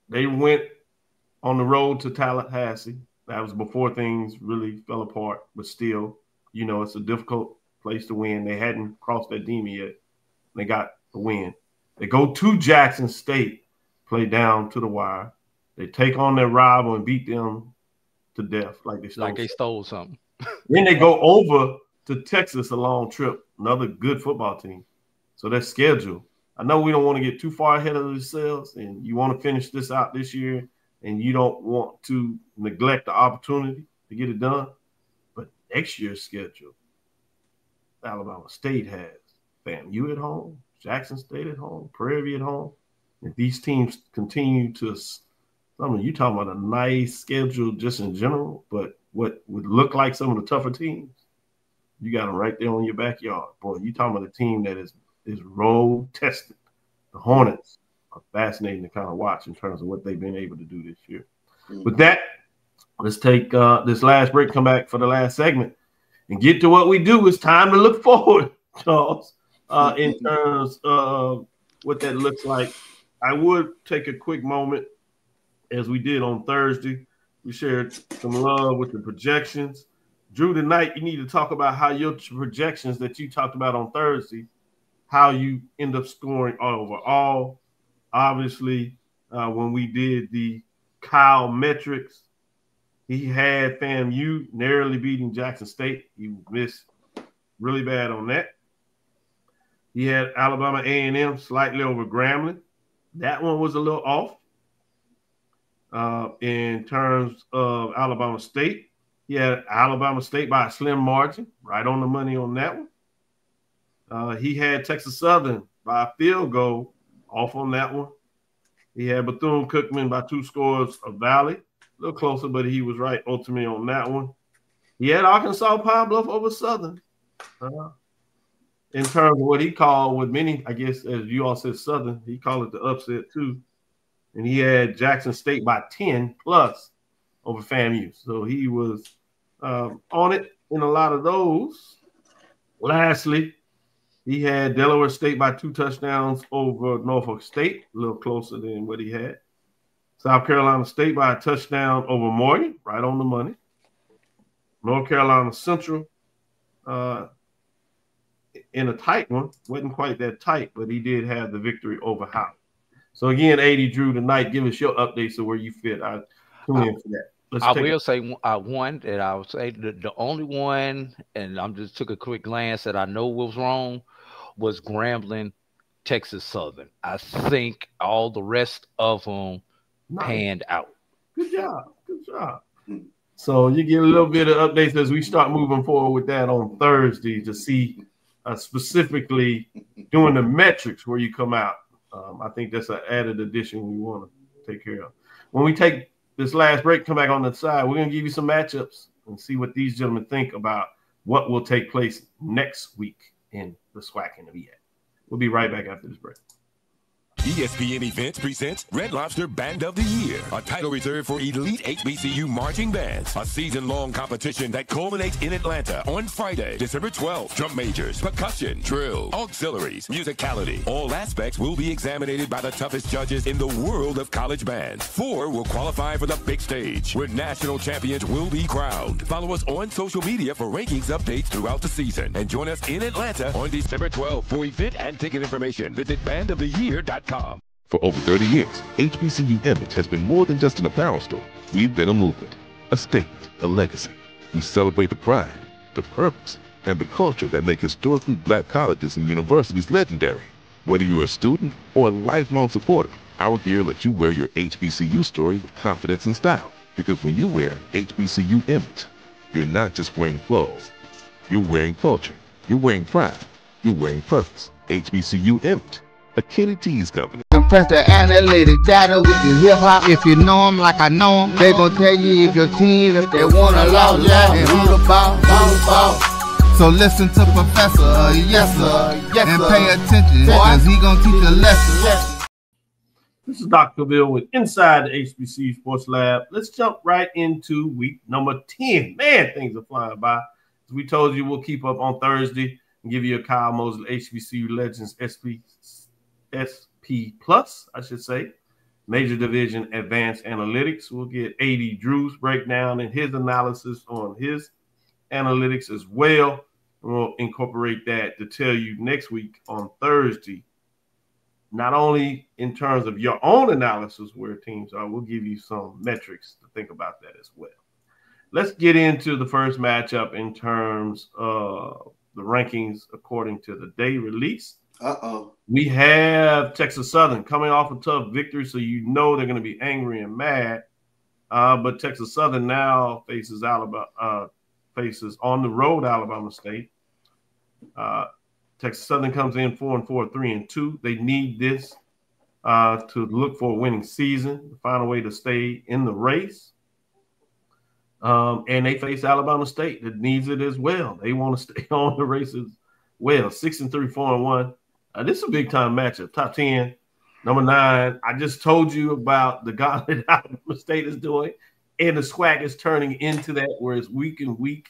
They went on the road to Tallahassee. That was before things really fell apart, but still, you know, it's a difficult place to win. They hadn't crossed that demon yet. They got the win. They go to Jackson State, play down to the wire. They take on their rival and beat them to death like they stole something. Then they go over to Texas, a long trip, another good football team. So their schedule. I know we don't want to get too far ahead of ourselves, and you want to finish this out this year, and you don't want to neglect the opportunity to get it done. But next year's schedule, Alabama State has FAMU at home, Jackson State at home, Prairie View at home. If these teams continue to, I mean, you're talking about a nice schedule just in general, but what would look like some of the tougher teams, you got them right there on your backyard. Boy, you're talking about a team that is road tested. The Hornets are fascinating to kind of watch in terms of what they've been able to do this year. Mm-hmm. With that, let's take this last break, come back for the last segment, and get to what we do. It's time to look forward, Charles, in terms of what that looks like. I would take a quick moment, as we did on Thursday. We shared some love with the projections. Drew, tonight you need to talk about how your projections that you talked about on Thursday, how you end up scoring overall. Obviously, when we did the Kyle metrics, he had FAMU narrowly beating Jackson State. He missed really bad on that. He had Alabama A&M slightly over Grambling. That one was a little off. In terms of Alabama State, he had Alabama State by a slim margin, right on the money on that one. He had Texas Southern by a field goal, off on that one. He had Bethune-Cookman by 2 scores of Valley, a little closer, but he was right ultimately on that one. He had Arkansas Pine Bluff over Southern. In terms of what he called, with many, I guess, as you all said, Southern, he called it the upset too. And he had Jackson State by 10 plus over FAMU. So he was on it in a lot of those. Lastly, he had Delaware State by 2 touchdowns over Norfolk State, a little closer than what he had. South Carolina State by a touchdown over Morgan, right on the money. North Carolina Central in a tight one, wasn't quite that tight, but he did have the victory over Howard. So again, 80 Drew tonight, give us your updates of where you fit. I tune in for that. I will say one that I would say the only one, and I'm just took a quick glance that I know was wrong, was Grambling, Texas Southern. I think all the rest of them panned out. Good job. Good job. So you get a little bit of updates as we start moving forward with that on Thursday to see specifically doing the metrics where you come out. I think that's an added addition we want to take care of. When we take this last break, come back on the side, we're going to give you some matchups and see what these gentlemen think about what will take place next week in the SWAC and the VA. We'll be right back after this break. ESPN Events presents Red Lobster Band of the Year, a title reserved for elite HBCU marching bands. A season-long competition that culminates in Atlanta on Friday, December 12th. Drum majors, percussion, drill, auxiliaries, musicality. All aspects will be examined by the toughest judges in the world of college bands. 4 will qualify for the big stage, where national champions will be crowned. Follow us on social media for rankings updates throughout the season. And join us in Atlanta on December 12th. For event and ticket information, visit bandoftheyear.com. For over 30 years, HBCU Image has been more than just an apparel store. We've been a movement, a statement, a legacy. We celebrate the pride, the purpose, and the culture that make historically black colleges and universities legendary. Whether you're a student or a lifelong supporter, our gear lets you wear your HBCU story with confidence and style. Because when you wear HBCU Image, you're not just wearing clothes. You're wearing culture. You're wearing pride. You're wearing purpose. HBCU Image, a Kenny T's company. Press the analytic data with your hip-hop. If you know them like I know them, they gon' tell you if your team, if they wanna lose, and who the ball. So listen to Professor, yes sir, and pay attention, cause he gon' teach a lesson. This is Dr. Cavil with Inside the HBCU Sports Lab. Let's jump right into week number 10. Man, things are flying by. As we told you, we'll keep up on Thursday and give you a Kyle Mosley HBCU Legends SP Plus, I should say. Major Division Advanced Analytics. We'll get AD Drew's breakdown and his analysis on his analytics as well. We'll incorporate that to tell you next week on Thursday, not only in terms of your own analysis where teams are, we'll give you some metrics to think about that as well. Let's get into the first matchup in terms of the rankings according to the day release. We have Texas Southern coming off a tough victory, so you know they're going to be angry and mad. But Texas Southern now faces faces on the road Alabama State. Texas Southern comes in 4-4, 3-2. They need this to look for a winning season, to find a way to stay in the race. And they face Alabama State that needs it as well. They want to stay on the race as well. 6-3, 4-1. This is a big time matchup. Top 10, number 9. I just told you about the gauntlet Alabama State is doing, and the SWAC is turning into that, where it's week and week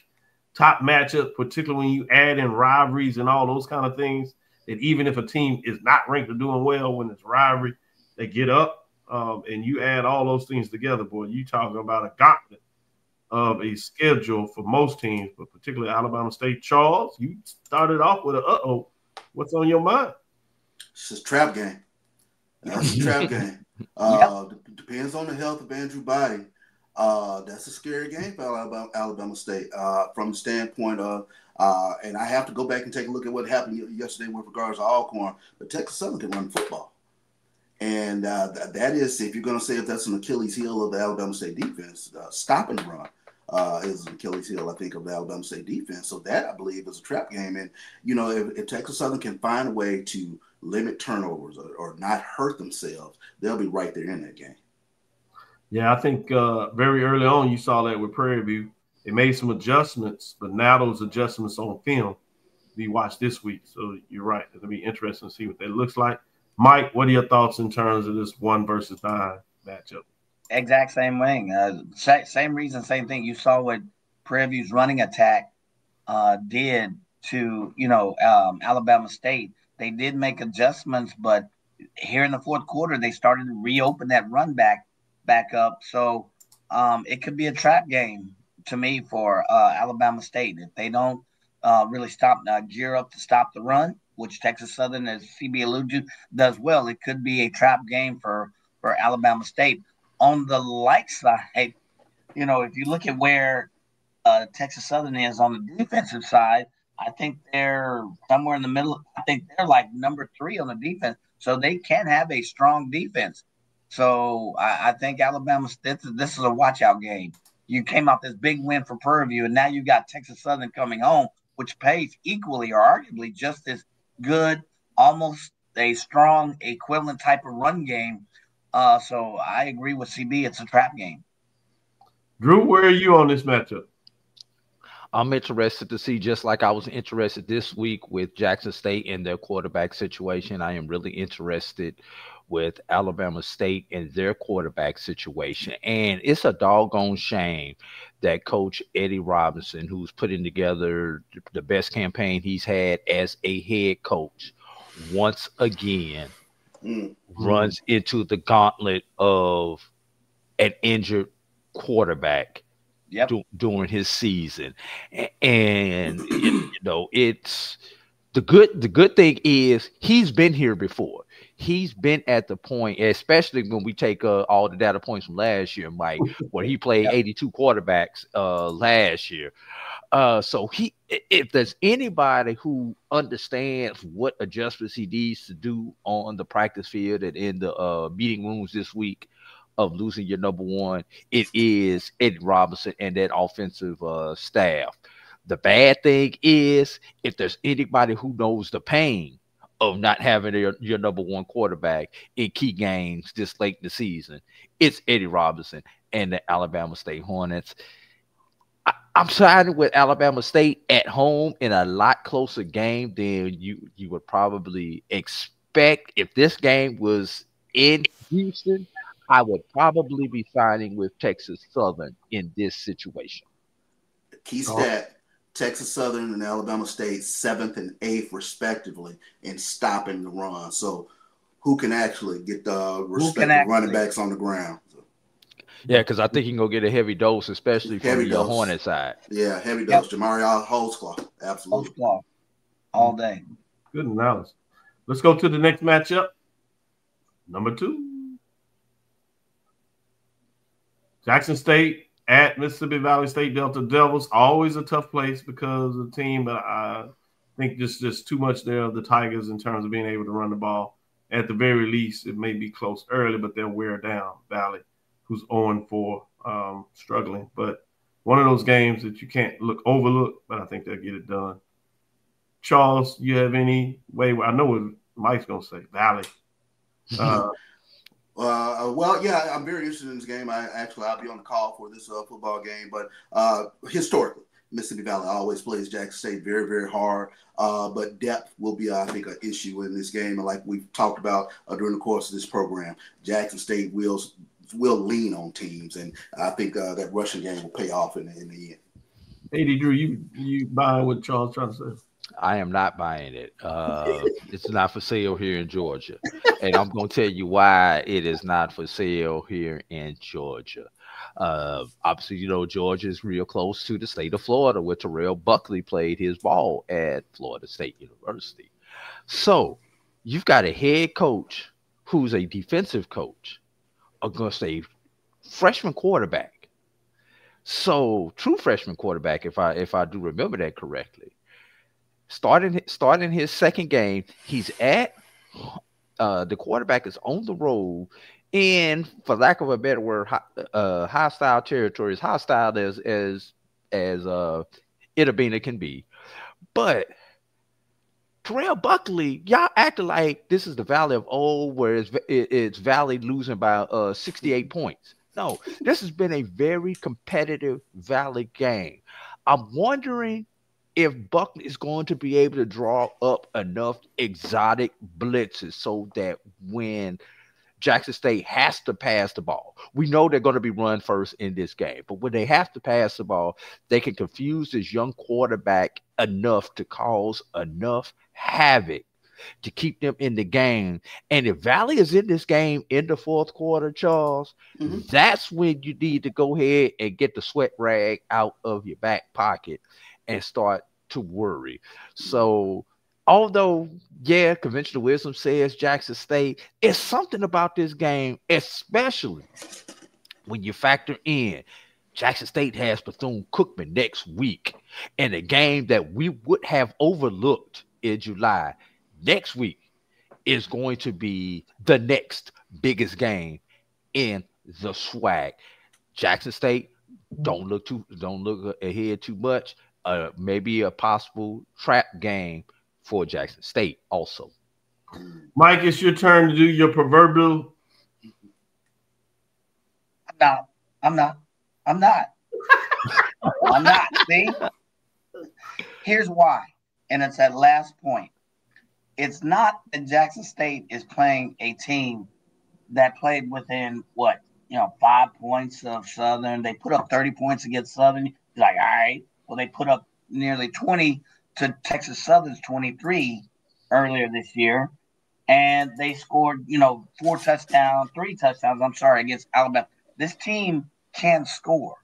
top matchup, particularly when you add in rivalries and all those kind of things. That even if a team is not ranked or doing well, when it's rivalry, they get up, and you add all those things together, boy, you talking about a gauntlet of a schedule for most teams, but particularly Alabama State. Charles, you started off with a what's on your mind? It's just a trap game. That's a trap game. Depends on the health of Andrew Body. That's a scary game for Alabama State from the standpoint of, and I have to go back and take a look at what happened yesterday with regards to Alcorn, but Texas Southern can run football. And that is, if you're going to say if that's an Achilles heel of the Alabama State defense, stopping the run is an Achilles heel, I think, of the Alabama State defense. So that, I believe, is a trap game. And, you know, if Texas Southern can find a way to limit turnovers or not hurt themselves, they'll be right there in that game. Yeah, I think very early on you saw that with Prairie View. They made some adjustments, but now those adjustments on film be watched this week. So you're right. It'll be interesting to see what that looks like. Mike, what are your thoughts in terms of this 1 versus 9 matchup? Exact same thing. Same reason, same thing. You saw what Prairie View's running attack did to, Alabama State. They did make adjustments, but here in the fourth quarter, they started to reopen that run back up. So it could be a trap game to me for Alabama State. If they don't really gear up to stop the run, which Texas Southern, as CB alluded to, does well, it could be a trap game for Alabama State. On the light side, if you look at where Texas Southern is on the defensive side, I think they're somewhere in the middle. I think they're like number 3 on the defense, so they can have a strong defense. So I think Alabama, this is a watch-out game. You came out this big win for Prairie View, and now you got Texas Southern coming home, which pays equally or arguably just as good, almost a strong equivalent type of run game. So I agree with CB. It's a trap game. Drew, where are you on this matchup? I'm interested to see, just like I was interested this week with Jackson State and their quarterback situation. I am really interested with Alabama State and their quarterback situation. And it's a doggone shame that Coach Eddie Robinson, who's putting together the best campaign he's had as a head coach, once again runs into the gauntlet of an injured quarterback during his season. And it's the good thing is he's been here before. He's been at the point, especially when we take all the data points from last year, Mike, where he played 82 quarterbacks last year. So if there's anybody who understands what adjustments he needs to do on the practice field and in the meeting rooms this week of losing your number 1, it is Eddie Robinson and that offensive staff. The bad thing is, if there's anybody who knows the pain of not having your number 1 quarterback in key games this late in the season, it's Eddie Robinson and the Alabama State Hornets. I'm siding with Alabama State at home in a lot closer game than you would probably expect. If this game was in Houston, I would probably be siding with Texas Southern in this situation. Key stat, Texas Southern and Alabama State 7th and 8th respectively in stopping the run. So who can actually get the respective running backs on the ground? Yeah, because I think he can go get a heavy dose, especially from the Hornet side. Yeah, heavy dose. Jamari Holdsclaw. Absolutely. Holdsclaw. All day. Good analysis. Let's go to the next matchup. Number 2. Jackson State at Mississippi Valley State Delta Devils. Always a tough place because of the team, but I think just too much there of the Tigers in terms of being able to run the ball. At the very least, it may be close early, but they'll wear down Valley, who's 0-4, struggling. But one of those games that you can't overlook, but I think they'll get it done. Charles, you have any way? I know what Mike's going to say, Valley. Well, yeah, I'm very interested in this game. I'll be on the call for this football game. But historically, Mississippi Valley always plays Jackson State very, very hard. But depth will be, I think, an issue in this game. And like we've talked about during the course of this program, Jackson State will lean on teams. And I think that rushing game will pay off in the end. Hey, Drew, you buying what Charles trying to say? I am not buying it. It's not for sale here in Georgia. And I'm going to tell you why it is not for sale here in Georgia. Obviously, you know, Georgia is real close to the state of Florida, where Terrell Buckley played his ball at Florida State University. So you've got a head coach who's a defensive coach, against a freshman quarterback. So true freshman quarterback, if I do remember that correctly. Starting his second game, he's at the quarterback is on the road in, for lack of a better word, hostile territory, as hostile as Itabena can be. But Terrell Buckley, y'all acting like this is the Valley of old, where it's Valley losing by 68 points. No, this has been a very competitive Valley game. I'm wondering if Buckley is going to be able to draw up enough exotic blitzes so that when Jackson State has to pass the ball, we know they're going to be run first in this game, but when they have to pass the ball, they can confuse this young quarterback enough to cause enough havoc to keep them in the game. And if Valley is in this game in the fourth quarter, Charles, that's when you need to go ahead and get the sweat rag out of your back pocket and start to worry. So although, yeah, conventional wisdom says Jackson State, it's something about this game, especially when you factor in Jackson State has Bethune-Cookman next week, and a game that we would have overlooked in July next week is going to be the next biggest game in the SWAC. Jackson State, don't look ahead too much. Maybe a possible trap game for Jackson State also. Mike, it's your turn to do your proverbial. I'm not. See? Here's why. And it's that last point. It's not that Jackson State is playing a team that played within 5 points of Southern. They put up 30 points against Southern. You're like, all right. Well, they put up nearly 20 to Texas Southern's 23 earlier this year. And they scored, 3 touchdowns, against Alabama. This team can score.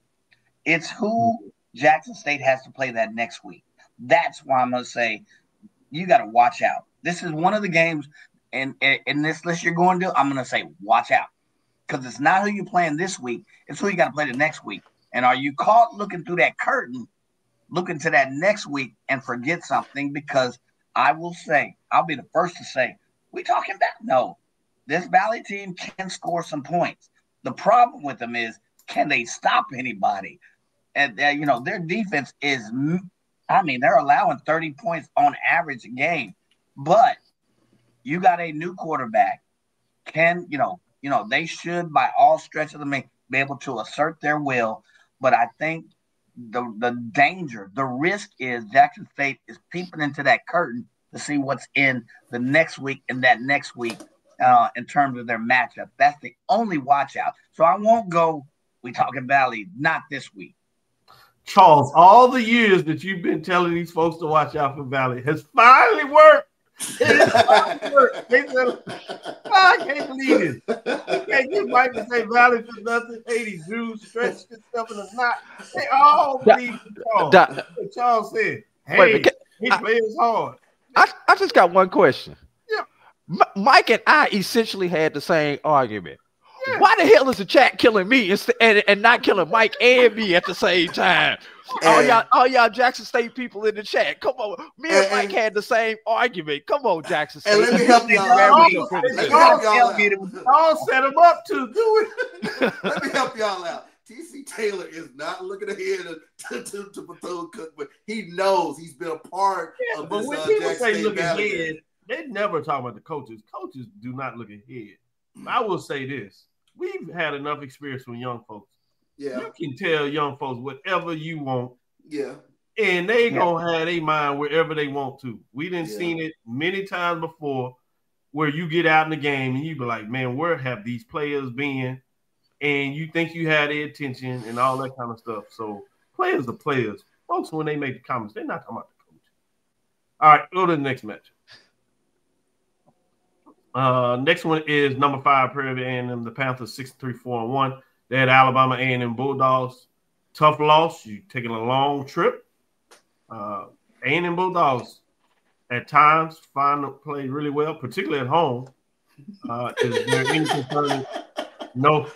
It's who Jackson State has to play that next week. That's why I'm going to say you got to watch out. This is one of the games in this list you're going to, I'm going to say watch out. Because it's not who you're playing this week. It's who you got to play the next week. And are you caught looking through that curtain, looking to that next week and forget something? Because I will say, I'll be the first to say, we talking about, no, this Valley team can score some points. The problem with them is, can they stop anybody? And, their defense is, they're allowing 30 points on average a game. But you got a new quarterback. They should, by all stretch of the mean, be able to assert their will. But I think the danger, the risk is Jackson State is peeping into that curtain to see what's in the next week and that next week in terms of their matchup. That's the only watch out. So I won't go, we talking Valley, not this week. Charles, all the years that you've been telling these folks to watch out for Valley has finally worked. It has finally worked. They said, I can't believe this. We can't get Mike to say Valley for nothing. 80 Jews stretched himself in a knot. They all believe Charles. Charles said, hey, he plays hard. I just got one question. Yeah. Mike and I essentially had the same argument. Yeah. Why the hell is the chat killing me and not killing Mike and me at the same time? All y'all Jackson State people in the chat. Come on. Me and Mike had the same argument. Come on, Jackson State. And let me help y'all out. I'll set him up to do it. Let me help y'all out. TC Taylor is not looking ahead to Bethune-Cookman, but he knows he's been a part of this. But when people say look ahead, they never talk about the coaches. Coaches do not look ahead. I will say this. We've had enough experience with young folks. Yeah. You can tell young folks whatever you want. Yeah. And they gonna have their mind wherever they want to. We done seen it many times before where you get out in the game and you be like, man, where have these players been? And you think you had their attention and all that kind of stuff. So players are players. Folks, when they make the comments, they're not talking about the coach. All right, go to the next match. Next one is number 5, Prairie A&M, the Panthers 6-3-4-1. They had Alabama A&M Bulldogs. Tough loss. You taking a long trip. A&M Bulldogs at times find to play really well, particularly at home. Is there any concern? No.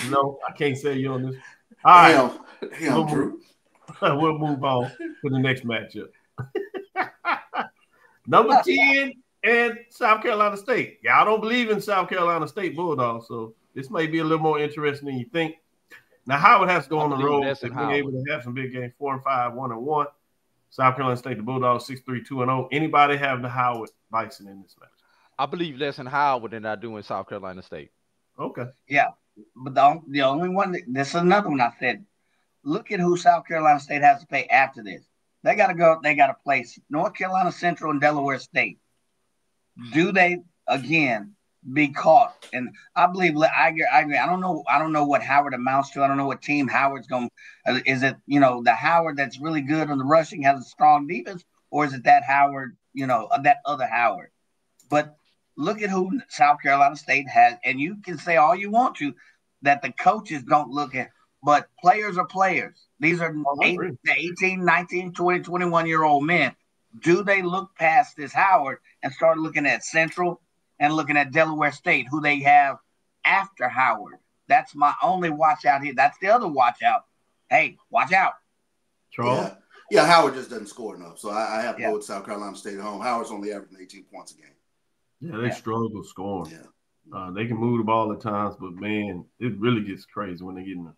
No, I can't say you on this. All right. Drew. We'll move on to the next matchup. Number 10 and South Carolina State. Y'all don't believe in South Carolina State Bulldogs, so this may be a little more interesting than you think. Now, Howard has to go on the road. They've been able to have some big games, 4-5, 1-1. South Carolina State, the Bulldogs, 6-3, 2-0. Anybody have the Howard Bison in this match? I believe less in Howard than I do in South Carolina State. Okay. Yeah, but the only one, this is another one I said, look at who South Carolina State has to pay after this. They got to play North Carolina Central and Delaware State. Do they, again, be caught? And I believe, I agree. I don't know what Howard amounts to. I don't know what team Howard's going to, is it, the Howard that's really good on the rushing, has a strong defense, or is it that Howard, that other Howard? But look at who South Carolina State has, and you can say all you want to that the coaches don't look at, but players are players. These are 18, 19, 20, 21-year-old men. Do they look past this Howard and start looking at Central and looking at Delaware State, who they have after Howard? That's my only watch out here. That's the other watch out. Hey, watch out. Charles? Yeah, Howard just doesn't score enough. So I have to go with South Carolina State at home. Howard's only averaging 18 points a game. Yeah, they struggle scoring. Yeah. They can move the ball at times, but, man, it really gets crazy when they get in the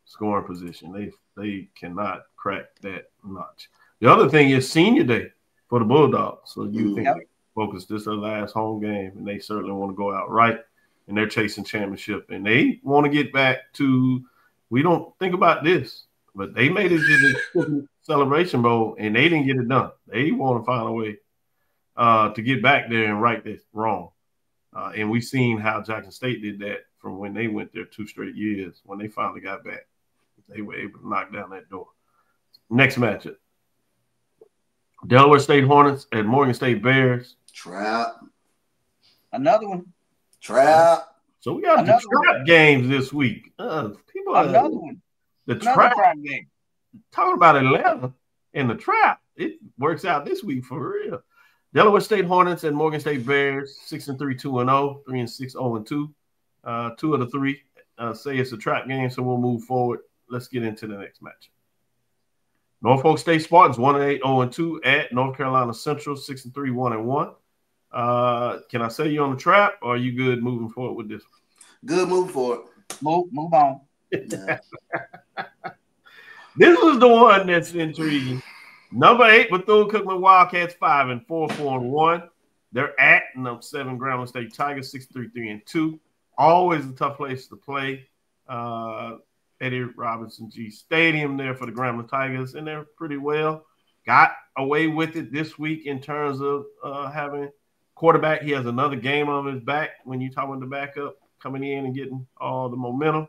scoring position. They cannot crack that notch. The other thing is senior day for the Bulldogs. So you think focus, this is their last home game, and they certainly want to go out right, and they're chasing championship. And they want to get back to, we don't think about this, but they made it to the Celebration Bowl, and they didn't get it done. They want to find a way to get back there and right this wrong. And we've seen how Jackson State did that from when they went there 2 straight years. When they finally got back, they were able to knock down that door. Next matchup. Delaware State Hornets at Morgan State Bears. Trap. Another one. Trap. So we got the trap games this week. Another one. The trap game. Talking about Atlanta and the trap. It works out this week for real. Delaware State Hornets and Morgan State Bears, 6-3, 2-0, 3-6, 0-2. 2 of the 3 say it's a trap game, so we'll move forward. Let's get into the next match. Norfolk State Spartans, 1-8, 0-2 at North Carolina Central, 6-3, 1-1. Can I say you on the trap, or are you good moving forward with this one? Good moving forward. Move on. Yeah. This was the one that's intriguing. Number 8, Bethune-Cookman Wildcats, 5-4, 4-1. They're at number 7, Grambling State Tigers, 6-3, 3-2. Always a tough place to play. Eddie Robinson G Stadium there for the Grambling Tigers, and they're pretty well. Got away with it this week in terms of having quarterback. He has another game on his back when you talk about the backup coming in and getting all the momentum.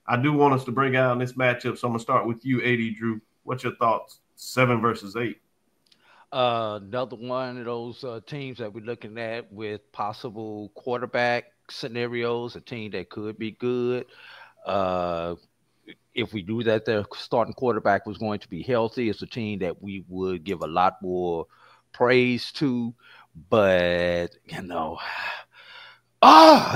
I do want us to break down this matchup. So I'm gonna start with you, AD Drew. What's your thoughts? 7 versus 8. Another one of those teams that we're looking at with possible quarterback scenarios, a team that could be good. If we knew that their starting quarterback was going to be healthy, it's a team that we would give a lot more praise to. But,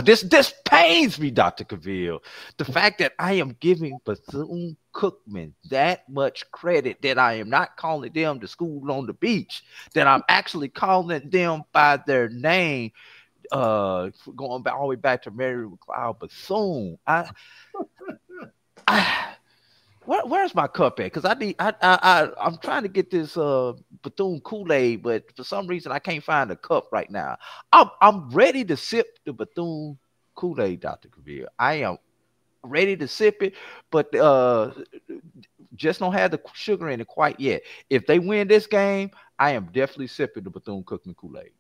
this pains me, Dr. Cavil. The fact that I am giving Bethune-Cookman that much credit, that I am not calling them the school on the beach, that I'm actually calling them by their name, going back all the way back to Mary McLeod Bethune. Where's my cup at? Because I'm trying to get this Bethune Kool-Aid, but for some reason I can't find a cup right now. I'm ready to sip the Bethune Kool-Aid, Dr. Cavil. I am ready to sip it, but just don't have the sugar in it quite yet. If they win this game, I am definitely sipping the Bethune-Cookman Kool-Aid.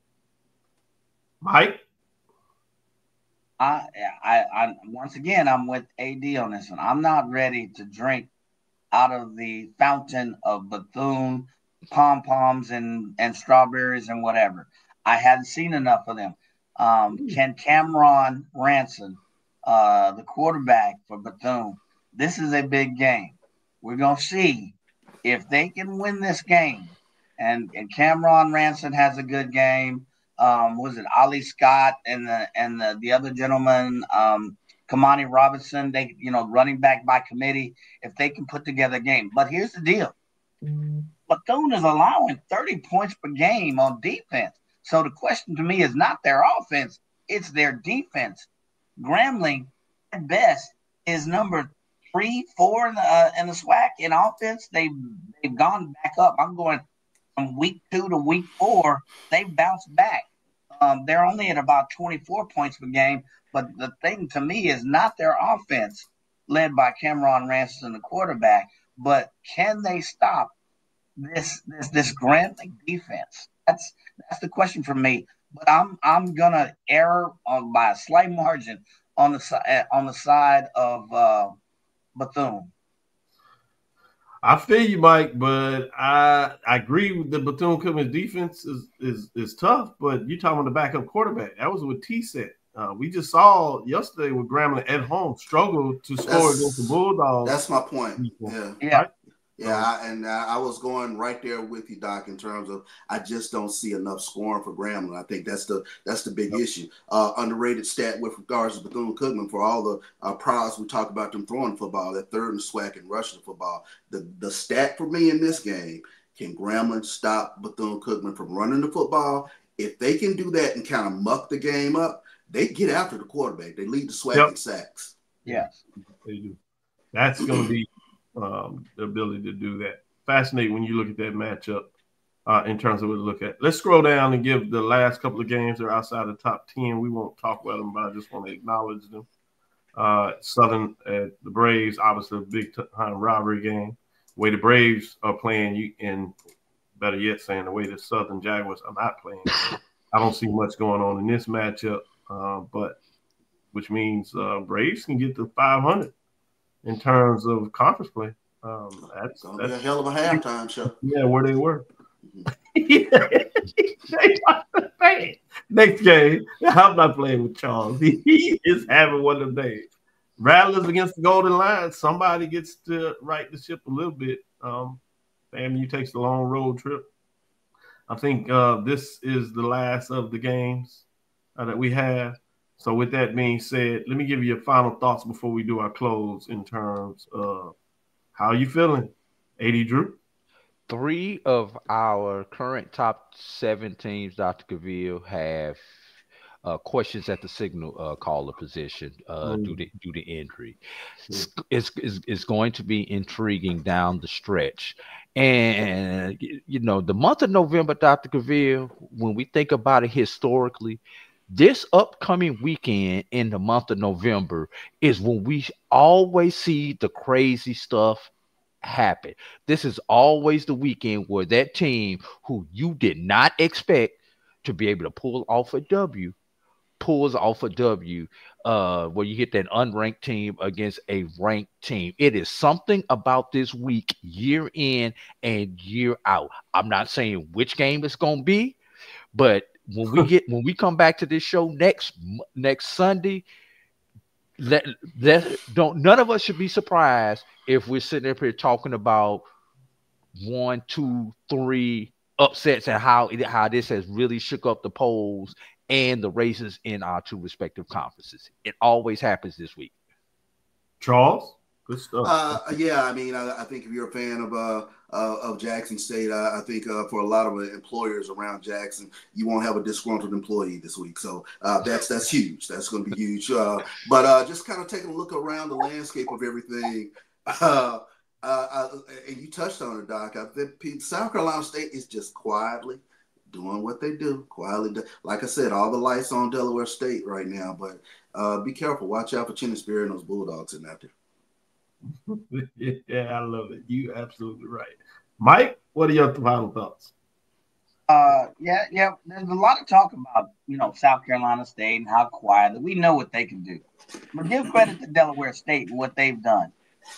Mike? I once again, I'm with AD on this one. I'm not ready to drink out of the fountain of Bethune pom-poms and strawberries and whatever. I hadn't seen enough of them. Can Cameron Ransom, the quarterback for Bethune, this is a big game. We're going to see if they can win this game. And Cameron Ransom has a good game. Was it Ali Scott and the other gentleman, Kamani Robinson, they running back by committee, if they can put together a game. But here's the deal. Bethune is allowing 30 points per game on defense. So the question to me is not their offense, it's their defense. Grambling, at best, is number 3, 4 in the SWAC in offense. They've gone back up. I'm going from week 2 to week 4. They've bounced back. They're only at about 24 points per game. But the thing to me is not their offense, led by Cameron Ransom, the quarterback, but can they stop this Grambling defense? That's the question for me. But I'm gonna err by a slight margin on the side of Bethune. I feel you, Mike, but I agree with the Bethune-Cookman's defense is tough. But you're talking about the backup quarterback. That was with T-Set. We just saw yesterday with Grambling at home struggle to score against the Bulldogs. That's my point. Yeah. Right? I was going right there with you, Doc, in terms of I just don't see enough scoring for Grambling. I think that's the big issue. Underrated stat with regards to Bethune-Cookman for all the prowess we talk about them throwing football, they're third in the SWAC and rushing the football. The stat for me in this game, can Grambling stop Bethune-Cookman from running the football? If they can do that and kind of muck the game up, they get after the quarterback. They lead the SWAC in sacks. Yes, they do. That's going to be the ability to do that. Fascinating when you look at that matchup in terms of what to look at. Let's scroll down and give the last couple of games that are outside the top 10. We won't talk about them, but I just want to acknowledge them. Southern at the Braves, obviously a big time rivalry game. The way the Braves are playing, and better yet, saying the way the Southern Jaguars are not playing. I don't see much going on in this matchup. But which means Braves can get to 500 in terms of conference play. That's gonna be a hell of a halftime show. Yeah, where they were. Next game, I'm not playing with Charles. He is having one of them days. Rattlers against the Golden Lions. Somebody gets to right the ship a little bit. FAMU takes the long road trip. I think this is the last of the games that we have. So with that being said, let me give you your final thoughts before we do our close in terms of how are you feeling, AD Drew? 3 of our current top 7 teams, Dr. Cavil, have questions at the signal caller position due to injury. It's going to be intriguing down the stretch. And, the month of November, Dr. Cavil, when we think about it historically, this upcoming weekend in the month of November is when we always see the crazy stuff happen. This is always the weekend where that team who you did not expect to be able to pull off a W pulls off a W where you hit that unranked team against a ranked team. It is something about this week, year in and year out. I'm not saying which game it's going to be, but when we come back to this show next Sunday, none of us should be surprised if we're sitting up here talking about 1, 2, 3 upsets and how this has really shook up the polls and the races in our two respective conferences. It always happens this week. Charles, good stuff. Yeah, I mean, I think if you're a fan of Jackson State, I think for a lot of employers around Jackson, you won't have a disgruntled employee this week. So that's huge. That's going to be huge. But just kind of taking a look around the landscape of everything. And you touched on it, Doc. I think South Carolina State is just quietly doing what they do. Like I said, all the lights on Delaware State right now. But be careful. Watch out for Chinny Spear and those Bulldogs in out there. Yeah, I love it. You absolutely right. Mike, what are your final thoughts? Yeah. There's a lot of talk about, South Carolina State and how quiet. We know what they can do. But give credit to Delaware State and what they've done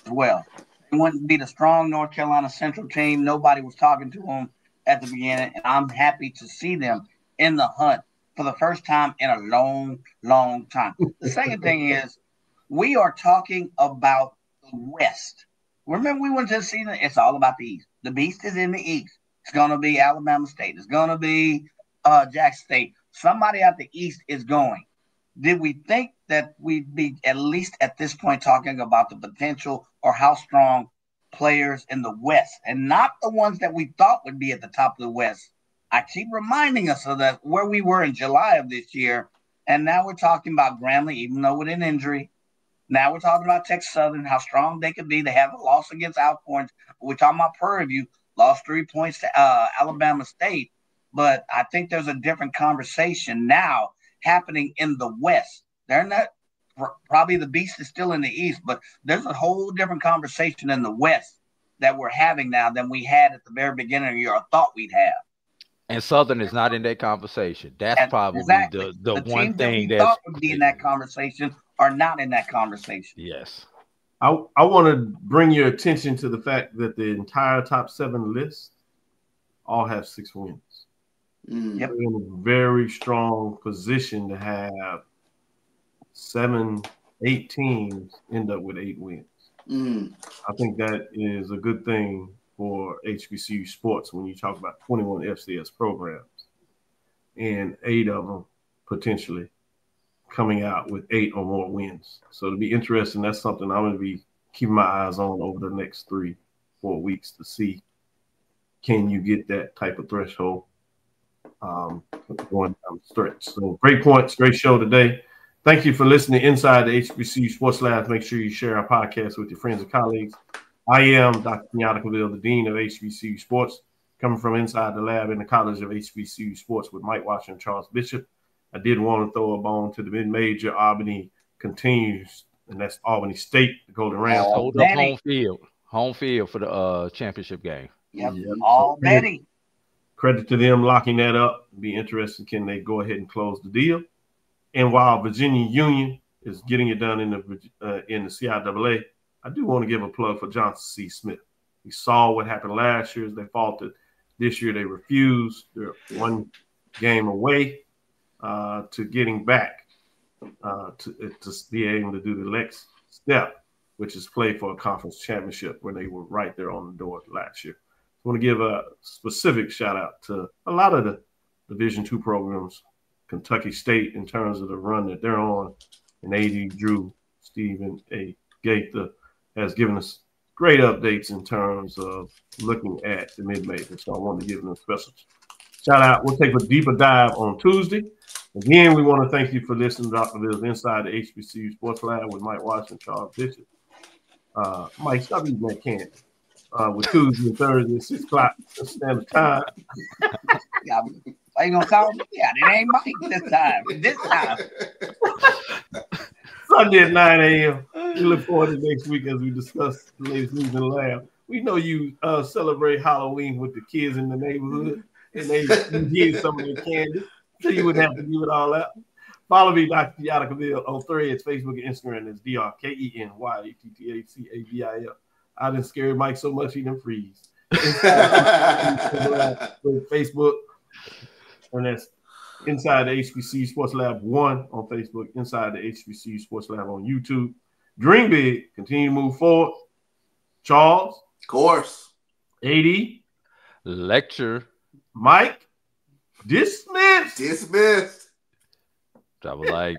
as well. They wouldn't be the strong North Carolina Central team. Nobody was talking to them at the beginning, and I'm happy to see them in the hunt for the first time in a long, long time. The second thing is we are talking about the West. Remember, we went to the season, it's all about the East. The Beast is in the East. It's going to be Alabama State. It's going to be Jackson State. Somebody out the East is going. Did we think that we'd be at least at this point talking about the potential or how strong players in the West and not the ones that we thought would be at the top of the West? I keep reminding us of that, where we were in July of this year. And now we're talking about Grambling, even though with an injury. Now we're talking about Texas Southern, how strong they could be. They have a loss against Alcorn. We're talking about Prairie View, lost 3 points to Alabama State. But I think there's a different conversation now happening in the West. They're not probably the Beast is still in the East, but there's a whole different conversation in the West that we're having now than we had at the very beginning of the year or thought we'd have. And Southern is not in that conversation. That's probably exactly. the one thing that we thought would be in that conversation are not in that conversation. Yes. I want to bring your attention to the fact that the entire top 7 list all have 6 wins. Yep. They're in a very strong position to have 7, 8 teams end up with 8 wins. I think that is a good thing for HBCU sports when you talk about 21 FCS programs and 8 of them potentially coming out with 8 or more wins. So it'll be interesting. That's something I'm going to be keeping my eyes on over the next 3-4 weeks to see, can you get that type of threshold going down the stretch. So great points, great show today. Thank you for listening to Inside the HBCU Sports Lab. Make sure you share our podcast with your friends and colleagues. I am Dr. Kenyatta, the Dean of HBCU Sports, coming from inside the lab in the College of HBCU Sports with Mike Washington and Charles Bishop. I did want to throw a bone to the mid-major. Albany continues, and that's Albany State, the Golden Rams. Hold up home field for the championship game. Yep. Already. Credit to them locking that up. Be interested, can they go ahead and close the deal? And while Virginia Union is getting it done in the CIAA, I do want to give a plug for Johnson C. Smith. We saw what happened last year as they faltered. This year they refused. They're 1 game away to getting back to be able to do the next step, which is play for a conference championship where they were right there on the door last year. I want to give a specific shout out to a lot of the Division II programs, Kentucky State in terms of the run that they're on, and AD Drew, Stephen A. Gaither has given us great updates in terms of looking at the mid-major. So I want to give them a special shout out. We'll take a deeper dive on Tuesday. Again, we want to thank you for listening to Dr. Bill's Inside the HBCU Sports Lab with Mike Washington, Charles Bishop. Mike, stop eating that candy. With Tuesday and Thursday at 6 o'clock standard time. Are you gonna call me? Yeah, it ain't Mike this time. This time. Sunday at 9 a.m. We look forward to next week as we discuss the latest news in the lab. We know you celebrate Halloween with the kids in the neighborhood, and they give some of their candy, so you wouldn't have to give it all out. Follow me, Dr. Kenyatta Cavil, on Threads, Facebook, and Instagram. It's DrKenyattacavil. I done scared Mike so much he done freeze. Facebook, and that's Inside the HBCU Sports Lab 1 on Facebook, Inside the HBCU Sports Lab on YouTube. Dream big, continue to move forward. Charles. Of course. AD. Lecture. Mike. Dismissed. Dismissed. Travel like.